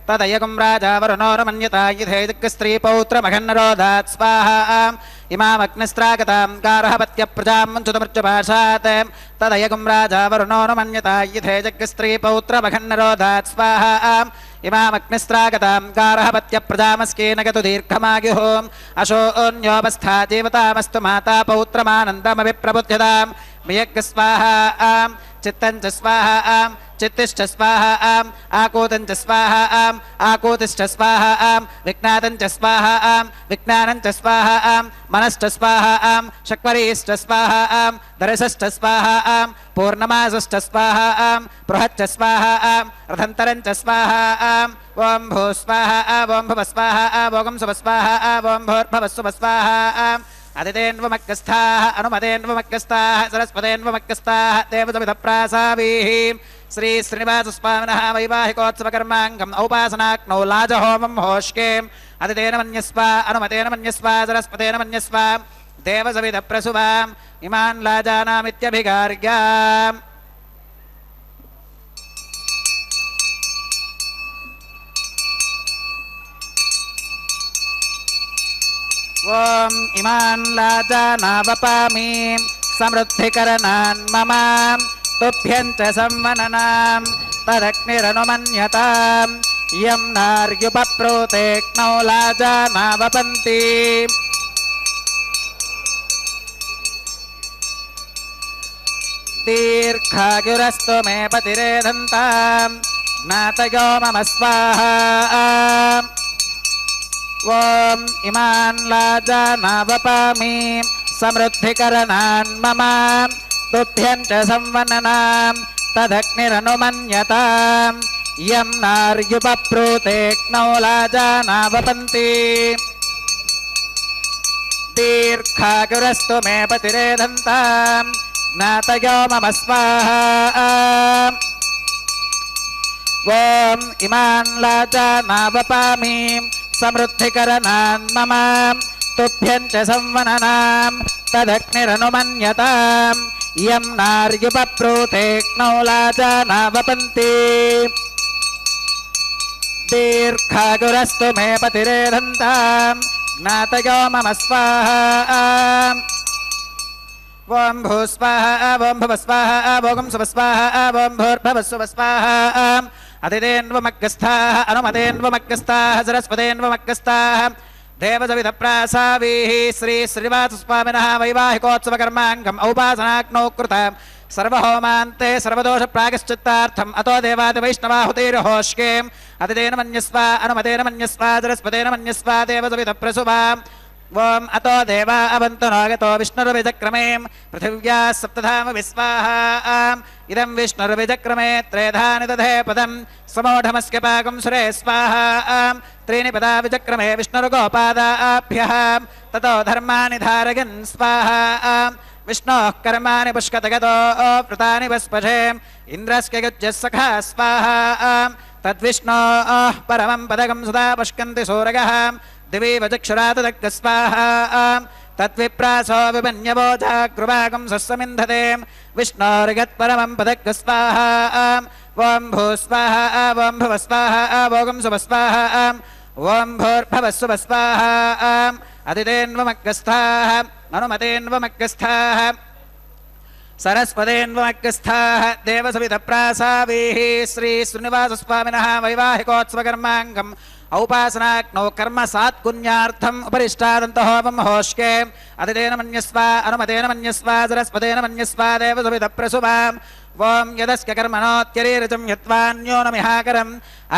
తదయగుం రాజా వరుణోరమన్యత యుధేదిక్ స్త్రీ పౌత్రమఘన్నరోధాత్ స్వాహా ఇమామగ్నిస్త్రాగతాం గార్హపత్య ప్రజాం మంచుతమర్చుపాశాత్ తదయగుం రాజా వరుణోరమన్యత యుధేదిక్ స్త్రీ పౌత్రమఘన్నరోధాత్ స్వాహా ఇమామగ్నిస్త్రాగతాం గార్హపత్య ప్రజామస్కేన గతు దీర్ఘమాయుః అశోన్యోపస్థా జీవతామస్తు మాతా పౌత్రమానందమభిప్రబుధ్యతాం మియగ్ స్వాహా చిత్తం చ స్వాహా చిత్తిశ్చ స్వాహా ఆకూతం చ స్వాహా ఆకూతిశ్చ స్వాహా విజ్ఞాతం చ స్వాహా విజ్ఞానం చ స్వాహా మనశ్చ స్వాహా శక్వరీశ్చ స్వాహా దరసశ్చ స్వాహా పూర్ణమాసశ్చ స్వాహా బృహచ్చ స్వాహా రథంతరం చ స్వాహా ఓం భూ స్వాహా ఓం భువ స్వాహా ఓం శుభ స్వాహా ఓం భూర్భువ శుభ స్వాహా అదితేన్వమగ్గస్థాః అనుమతేన్వమగ్గస్థాః సరస్వతేన్వమగ్గస్థాః దేవసవిధప్రాసావీః శ్రీ శ్రీనివాసస్వామినः వైవాహికోత్సవకర్మాంగం ఔపాసనాగ్నౌ లాజహోమం హోష్కేం అదితేన మన్యస్వ అనుమతేన మన్యస్వ సరస్వతేన మన్యస్వ దేవసవిధప్రసువాం ఇమాన్ లాజానామిత్యభిగార్యాం ఓం ఇమాన్ లాజానావపామి సమృద్ధికరణాన్ మమ తుభ్యం చ సంవననాం తదగ్నిరనుమన్యతాం యం నార్యుపప్రోతేక్నౌ లాజానావపంతి దీర్ఘాయురస్తు మే పతిరేదంతాం జ్ఞాతయో మమ స్వాహా ఓం ఇమాన్ లాజానావపామి సమృద్ధికరణాన్ మమ తుభ్యం చ సంవననాం తదగ్నిరనుమన్యతాం యం నార్యుపప్రోతేక్నౌ లాజానావపంతి దీర్ఘాయురస్తు మే పతిరేదంతాం జ్ఞాతయో మమ స్వాహా ఓం ఇమాన్ లాజానావపామి సమృద్ధికరణాన్ మమ తుభ్యం చ సంవననాం తదగ్నిరనుమన్యతాం యం నార్యుపప్రోతేక్నౌ లాజానావపంతి దీర్ఘాయురస్తు మే పతిరేదంతాం జ్ఞాతయో మమ స్వాహా ఓం భూ స్వాహా ఓం భువ స్వాహా ఓం శుభ స్వాహా ఓం భూర్భువ శుభ స్వాహా అతిథేన్వమగ్గస్థాః అనుమతేన్వమగ్గస్థాః సరస్వతేన్వమగ్గస్థాః దేవసవిధప్రాసావీః శ్రీ శ్రీనివాసస్వామినः వైవాహికోత్సవకర్మాంగం ఔపాసనాగ్నౌ కృతం సర్వహోమాంతే సర్వదోష ప్రాయశ్చిత్తార్థం అతో దేవాదివైష్ణవాహుతైర్హోష్కేం అతిథేన మన్యస్వ అనుమతేన మన్యస్వ సరస్వతేన మన్యస్వ దేవసవిధప్రసువాం ఓం అతో దేవా అవంతు నాగతో విష్ణుర్విచక్రమే పృథివ్యా సప్తధామ విస్వాహా ఇదం విష్ణుర్విచక్రమే త్రేధాని దధే పదం సమోఢమస్య పాకం సురే స్వాహా త్రీణి పదా విచక్రమే విష్ణుర్గోపాదాభ్యః తతో ధర్మాని ధారయన్ స్వాహా విష్ణోః కర్మాణి పుష్కతగతో వృతాని వస్పశే ఇంద్రస్య గజ్జः సఖా స్వాహా తద్విష్ణోః పరమం పదకం సదా పుష్కంతి సూరగः దివి వచక్షురాతదగ్గ స్వాహా తద్విప్రాసో విమన్యవోజాగృవాగం సస్సమింధతే విష్ణోర్గత్పరమం పదగ్గ స్వాహా ఓం భూ స్వాహా ఓం భువ స్వాహా ఓం శుభ స్వాహా ఓం భూర్భవస్సుభ స్వాహా అదితేన్వమగ్గస్థాః అనుమతేన్వమగ్గస్థాః సరస్వతేన్వమగ్గస్థాః దేవసవితప్రాసావీః శ్రీ శ్రీనివాసస్వామినः వైవాహికోత్సవకర్మాంగం ఔపాసనాగ్నౌ కర్మ సాత్పుణ్యార్థం ఉపరిష్టాదంతహోమం హోష్కే అదితేన మన్యస్వ అనుమతేన మన్యస్వ సరస్వతేన మన్యస్వ దేవసవితప్రసువాం ఓం యదస్య కర్మణోత్యరీరజం యత్వాన్యో నమిహాకరం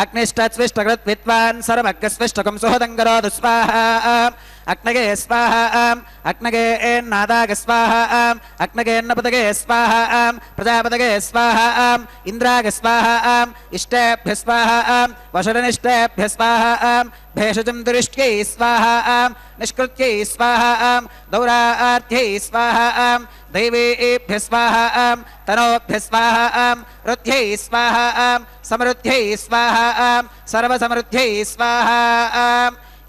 అగ్నిష్టస్విష్టకృత్ విద్వాన్ సర్వగ్గస్విష్టకం సుహదంగరోధు స్వాహా అగ్నగే స్వాహా అగ్నగే నాదాగ స్వాహా అగ్నగేన్నపతగే స్వాహా ప్రజాపతగే స్వాహా ఇంద్రాగ స్వాహా ఇష్టేభ్య స్వాహా వశరనిష్టేభ్య స్వాహా భేషజం దురిష్ట్యై స్వాహా నిష్కృత్యై స్వాహా దౌరార్థ్యై స్వాహా దైవేభ్య స్వాహా తనోభ్య స్వాహా రుధ్యై స్వాహా సమృద్ధ్యై స్వాహా సర్వసమృద్ధ్యై స్వాహా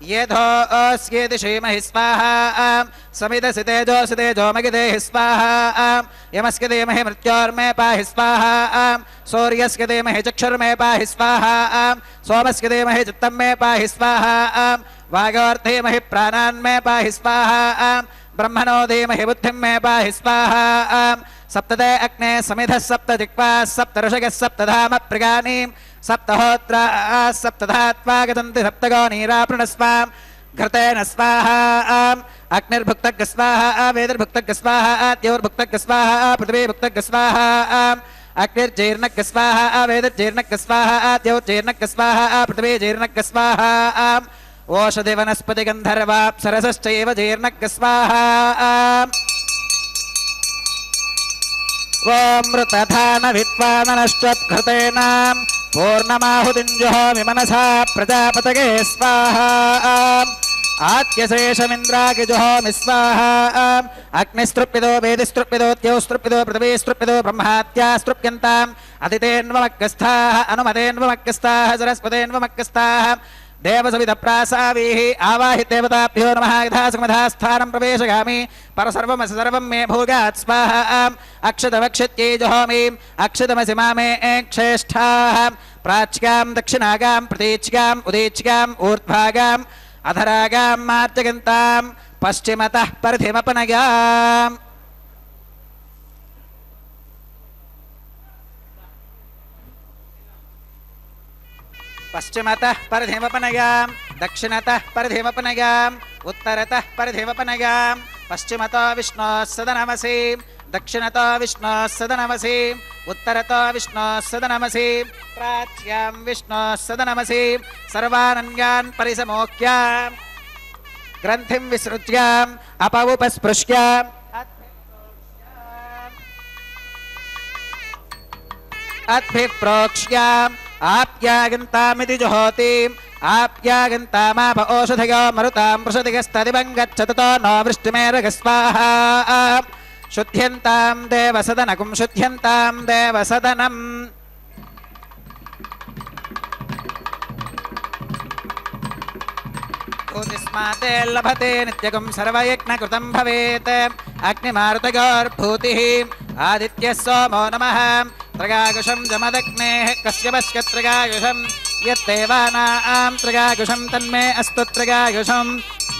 येधोऽस्येति श्रीमहि स्वाहा समिदसि तेजोऽसि तेजोमगिदेहि स्वाहा यमस्य धीमहि मृत्योर्मे पाहि स्वाहा सूर्यस्य धीमहि चक्षुर्मे पाहि स्वाहा सोमस्य धीमहि चित्तं मे पाहि स्वाहा वागोर्धीमहि प्राणान् मे पाहि स्वाहा ब्रह्मणो धीमहि बुद्धिं मे पाहि स्वाहा सप्तते अग्ने समिधः सप्त जिह्वाः सप्त ऋषयः सप्तधाम प्रगानीं सप्तहोत्रा सप्तधात्वागतन्ति सप्तगो नीराप्रणस्वां घृतेन स्वाहा अग्निर्भुक्तग् स्वाहा वेदिर्भुक्तग् स्वाहा द्यौर्भुक्तग् स्वाहा पृथिवीभुक्तग् स्वाहा अग्निर्जीर्णग् स्वाहा वेदिर्जीर्णग् स्वाहा द्यौर्जीर्णग् स्वाहा पृथिवीजीर्णग् स्वाहा ओषधिवनस्पतिगन्धर्वाप्सरसश्चैव जीर्णग् स्वाहा ओम मृतधान विद्वाननश्वत्कृतेनां पूर्णमाहुतिञ्जुहोमि मनसा प्रजापतये स्वाहा आद्यशेषमिन्द्रागिजुहोमि स्वाहा अग्निस्तृप्यदो वेदिस्तृप्यदो द्यौस्तृप्यदो पृथिवीस्तृप्यदो ब्रह्मात्यास्तृप्यन्ताम् अदितेन्वमग्गस्थाः अनुमतेन्वमग्गस्थाः सरस्वतेन्वमग्गस्थाः देवसवितप्रासावीः आवाहि देवताभ्यो नमः यथा सुमधास्थानं प्रवेशयामि परसर्वमसि सर्वं मे भोगात् स्वाहा अक्षतवक्षत्यै जुहोमि अक्षतमसि मामे क्षेष्ठाः प्राच्यां दक्षिणागां प्रतीच्याम् उदीच्याम् ऊर्ध्वागाम् अधरागां मार्जयन्तां पश्चिमतः परिधिमपनयाम् पश्चिमतः परिधिमपनयाम् दक्षिणतः परिधिमपनयाम् उत्तरतः परिधिमपनयाम् पश्चिमतो विष्णोः सदनमसि दक्षिणतो विष्णोः सदनमसि उत्तरतो विष्णोः सदनमसि प्राच्यां विष्णोः सदनमसि सर्वानन्यान् परिसमोक्याम् ग्रन्थिं विसृज्याम् अपौपस्पृश्याम् अद्भिः प्रोक्ष्याम् आप्यागन्तामिति जुहोतिम् आप्यागन्तामाप ओषधयो मरुतां वृषधिगस्तदिवं गच्छततो नो वृष्टिमेरग स्वाहा शुद्ध्यन्तां देवसदनकुं शुद्ध्यन्तां देवसदनम् भूतिस्माते लभते नित्यगुं सर्वयज्ञकृतं भवेत् अग्निमारुतयोर्भूतिः आदित्यः सोमो नमः त्रगायुषं जमदग्नेः कश्यपस्य त्रगायुषं यत्तेवानां त्रगायुषं तन्मे अस्तु त्रगायुषं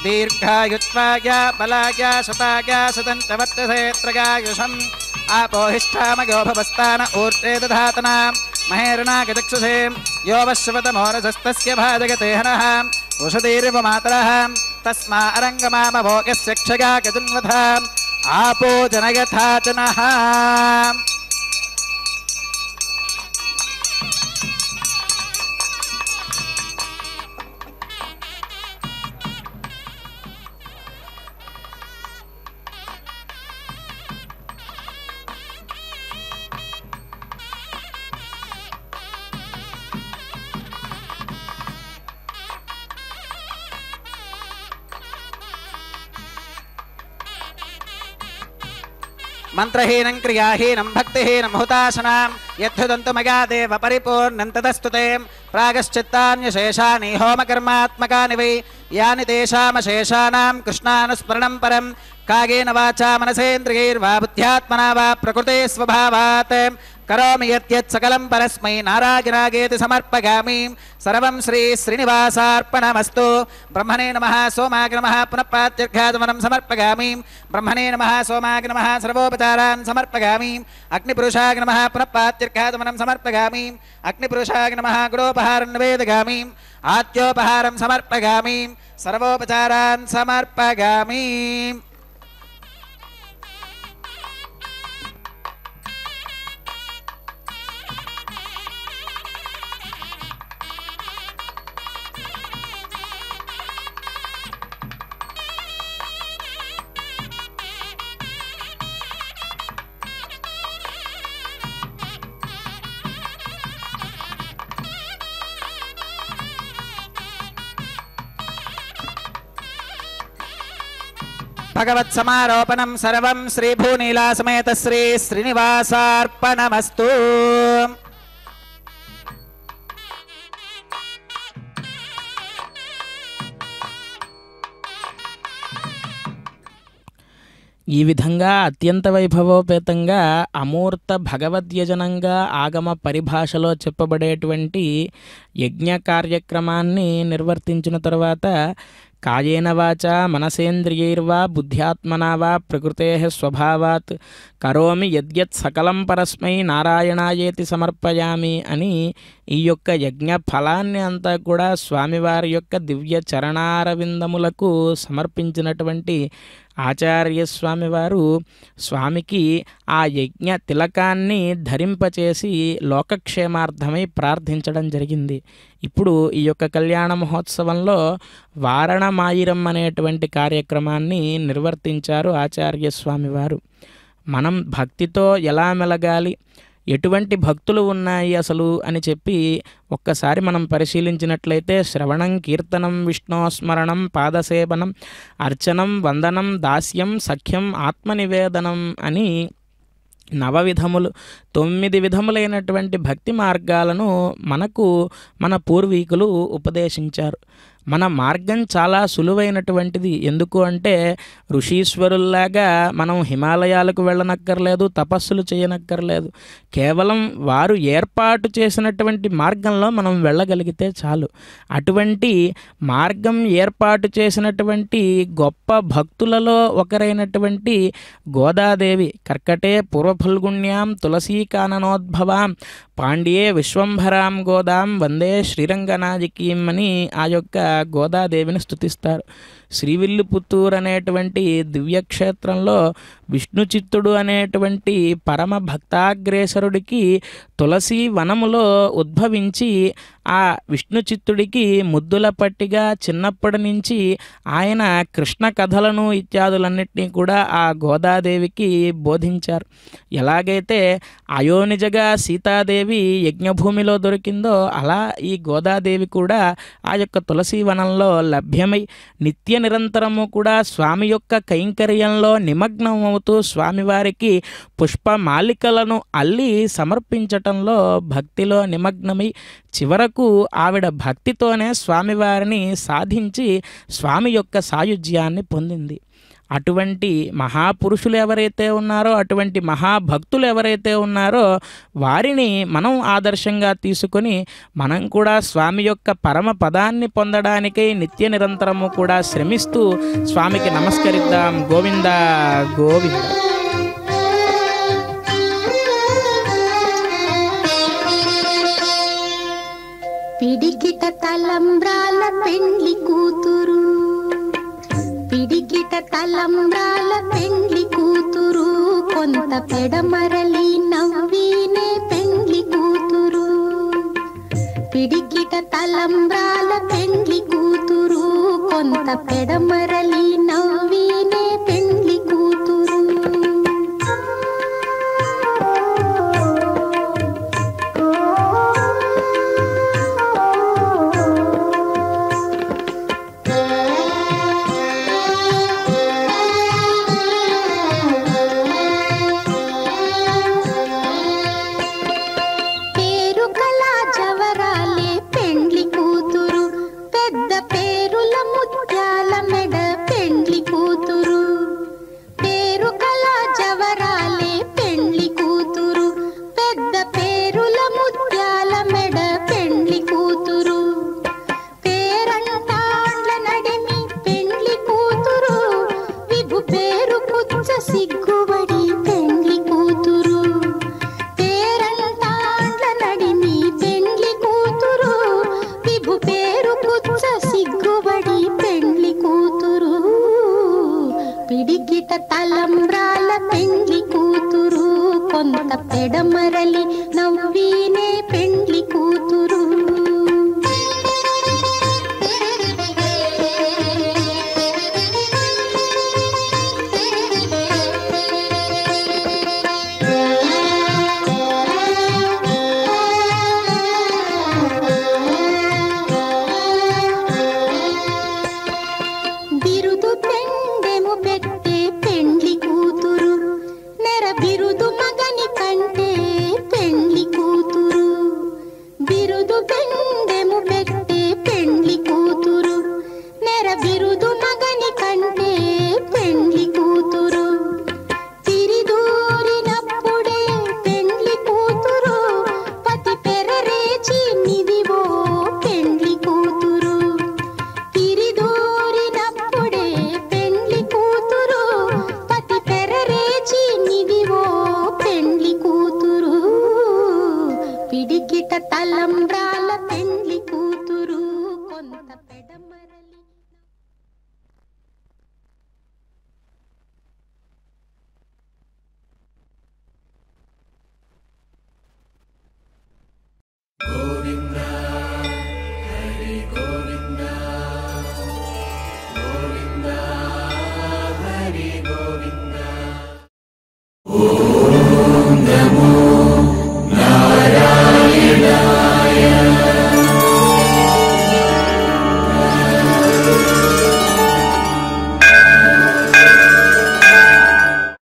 दीर्घायुत्वाय बलाय शताय शतं च वर्तसे त्रगायुषम् आपोहिष्ठामयो भवस्तान ऊर्जे दधातना महेरणागचक्षुषे यो वश्वतमोरजस्तस्य भाजगते हनः उषधीरिव मातरः तस्मा अरङ्गमामभोगस्य क्षगा गजन्वथ आपो जनयथा जनः మంత్రహీనం క్రియాహీనం భక్తిహీనం హుతాశనాం యద్ధుదంతు మయా దేవ పరిపూర్ణం తదస్తుతే ప్రాగశ్చిత్తాన్యశేషాని హోమకర్మాత్మకాని వై యాని తేషామశేషానాం కృష్ణానుస్మరణం పరం కాయేన వాచా మనసేంద్రియైర్వా బుద్ధ్యాత్మనా వా ప్రకృతే స్వభావాత్ కరోమి యత్యత్ సకలం పరస్మై నారాయణాయేతి సమర్పయామి. సర్వం శ్రీ శ్రీనివాసార్పణమస్తు. బ్రహ్మణే నమః సోమాయ నమః పునః ప్రాత్యర్ఘాతమనం సమర్పయామి. బ్రహ్మణే నమః సోమాయ నమః సర్వోపచారాన్ సమర్పయామి. అగ్నిపురుషాయ నమః పునః ప్రాత్యర్ఘాతమనం సమర్పయామి. అగ్నిపురుషాయ నమః గుడోపహారం నివేదయామి. ఆత్యోపహారం సమర్పయామి. సర్వోపచారాన్ సమర్పయామి. భగవత్ సమారోపణం సర్వం శ్రీ భూనీలా సమేత శ్రీ శ్రీనివాసార్పణమస్తు. ఈ విధంగా అత్యంత వైభవోపేతంగా అమూర్త భగవద్యజనంగా ఆగమ పరిభాషలో చెప్పబడేటువంటి యజ్ఞ కార్యక్రమాన్ని నిర్వర్తించిన తర్వాత కాయేన వాచా మనసేంద్రియైర్వా బుద్ధ్యాత్మనా వా ప్రకృతే స్వభావాత్ కరోమి యద్యత్ సకలం పరస్మై నారాయణాయేతి సమర్పయామి అని ఈ యొక్క యజ్ఞ ఫలాన్ని అంతా కూడా స్వామివారి యొక్క దివ్య చరణారవిందములకు సమర్పించినటువంటి ఆచార్య స్వామివారు స్వామికి ఆ యజ్ఞ తిలకాన్ని ధరింపచేసి లోకక్షేమార్థమై ప్రార్థించడం జరిగింది. ఇప్పుడు ఈ యొక్క కళ్యాణ మహోత్సవంలో వారణమాయిరం అనేటువంటి కార్యక్రమాన్ని నిర్వర్తించారు ఆచార్య స్వామివారు. మనం భక్తితో ఎలా మెలగాలి, ఎటువంటి భక్తులు ఉన్నాయి అసలు అని చెప్పి ఒక్కసారి మనం పరిశీలించినట్లయితే శ్రవణం, కీర్తనం, విష్ణోస్మరణం, పాదసేవనం, అర్చనం, వందనం, దాస్యం, సఖ్యం, ఆత్మనివేదనం అని 9 విధములు 9 విధములైనటువంటి భక్తి మార్గాలను మనకు మన పూర్వీకులు ఉపదేశించారు. మన మార్గం చాలా సులువైనటువంటిది. ఎందుకు అంటే ఋషీశ్వరుల్లాగా మనం హిమాలయాలకు వెళ్ళనక్కర్లేదు, తపస్సులు చేయనక్కర్లేదు. కేవలం వారు ఏర్పాటు చేసినటువంటి మార్గంలో మనం వెళ్ళగలిగితే చాలు. అటువంటి మార్గం ఏర్పాటు చేసినటువంటి గొప్ప భక్తులలో ఒకరైనటువంటి గోదాదేవి కర్కటే పూర్వఫల్గుణ్యాం తులసీకాననోద్భవాం పాండ్యే విశ్వంభరాం గోదాం వందే శ్రీరంగనాయకీం అని ఆ యొక్క గోదాదేవిని స్తుతిస్తారు. శ్రీవిల్లుపుత్తూరు అనేటువంటి దివ్యక్షేత్రంలో విష్ణుచిత్తుడు అనేటువంటి పరమ భక్తాగ్రేసరుడికి తులసి వనములో ఉద్భవించి ఆ విష్ణుచిత్తుడికి ముద్దుల పట్టిగా చిన్నప్పటి నుంచి ఆయన కృష్ణ కథలను ఇత్యాదులన్నింటినీ కూడా ఆ గోదాదేవికి బోధించారు. ఎలాగైతే అయోనిజగా సీతాదేవి యజ్ఞభూమిలో దొరికిందో అలా ఈ గోదాదేవి కూడా ఆ యొక్క తులసి వనంలో లభ్యమై నిత్య నిరంతరము కూడా స్వామి యొక్క కైంకర్యంలో నిమగ్నం అవుతూ స్వామివారికి పుష్పమాలికలను అల్లి సమర్పించటంలో భక్తిలో నిమగ్నమై చివరకు ఆవిడ భక్తితోనే స్వామివారిని సాధించి స్వామి యొక్క సాయుధ్యాన్ని పొందింది. అటువంటి మహాపురుషులు ఎవరైతే ఉన్నారో, అటువంటి మహాభక్తులు ఎవరైతే ఉన్నారో వారిని మనం ఆదర్శంగా తీసుకొని మనం కూడా స్వామి యొక్క పరమ పదాన్ని పొందడానికై నిత్య నిరంతరము కూడా శ్రమిస్తూ స్వామికి నమస్కరిద్దాం. గోవింద గోవింద. పిడికిట తలంబ్రాల పెండ్లి కూతురు, పిడికిట తలంబ్రాల పెండ్లి కూతురు, కొంత పెడమరలి నవ్వినే పెండ్లి కూతురు. పిడికిట తలంబ్రాల పెండ్లి కూతురు, కొంత పెడమరలి నవ్వినే పెండ్లి కూతురు. కొంత పెడమరలి నవ్వీనే పెండ్లి కూతురు. బిరుదు పెండెము పెట్టే పెండ్లి కూతురు, నెర బిరుదు మగని కంటే పెండ్లి కూతురు. బిరుదు పెండెము పెట్టే పెండ్లి కూతురు, నెర బిరుదు మగని కంటే పెండ్లి కూతురు. తిరిదూరినప్పుడే పెండ్లి కూతురు, పతి పెరరేచి నిదివో పెండ్లి కూతురు. తిరిదూరినప్పుడే పెండ్లి కూతురు, పతి పెరరేచి నిదివో పెండ్లి కూతురు. పిడికిట తలంబ్రాల పెండ్లి కూతురు, కొంత పెడమరలి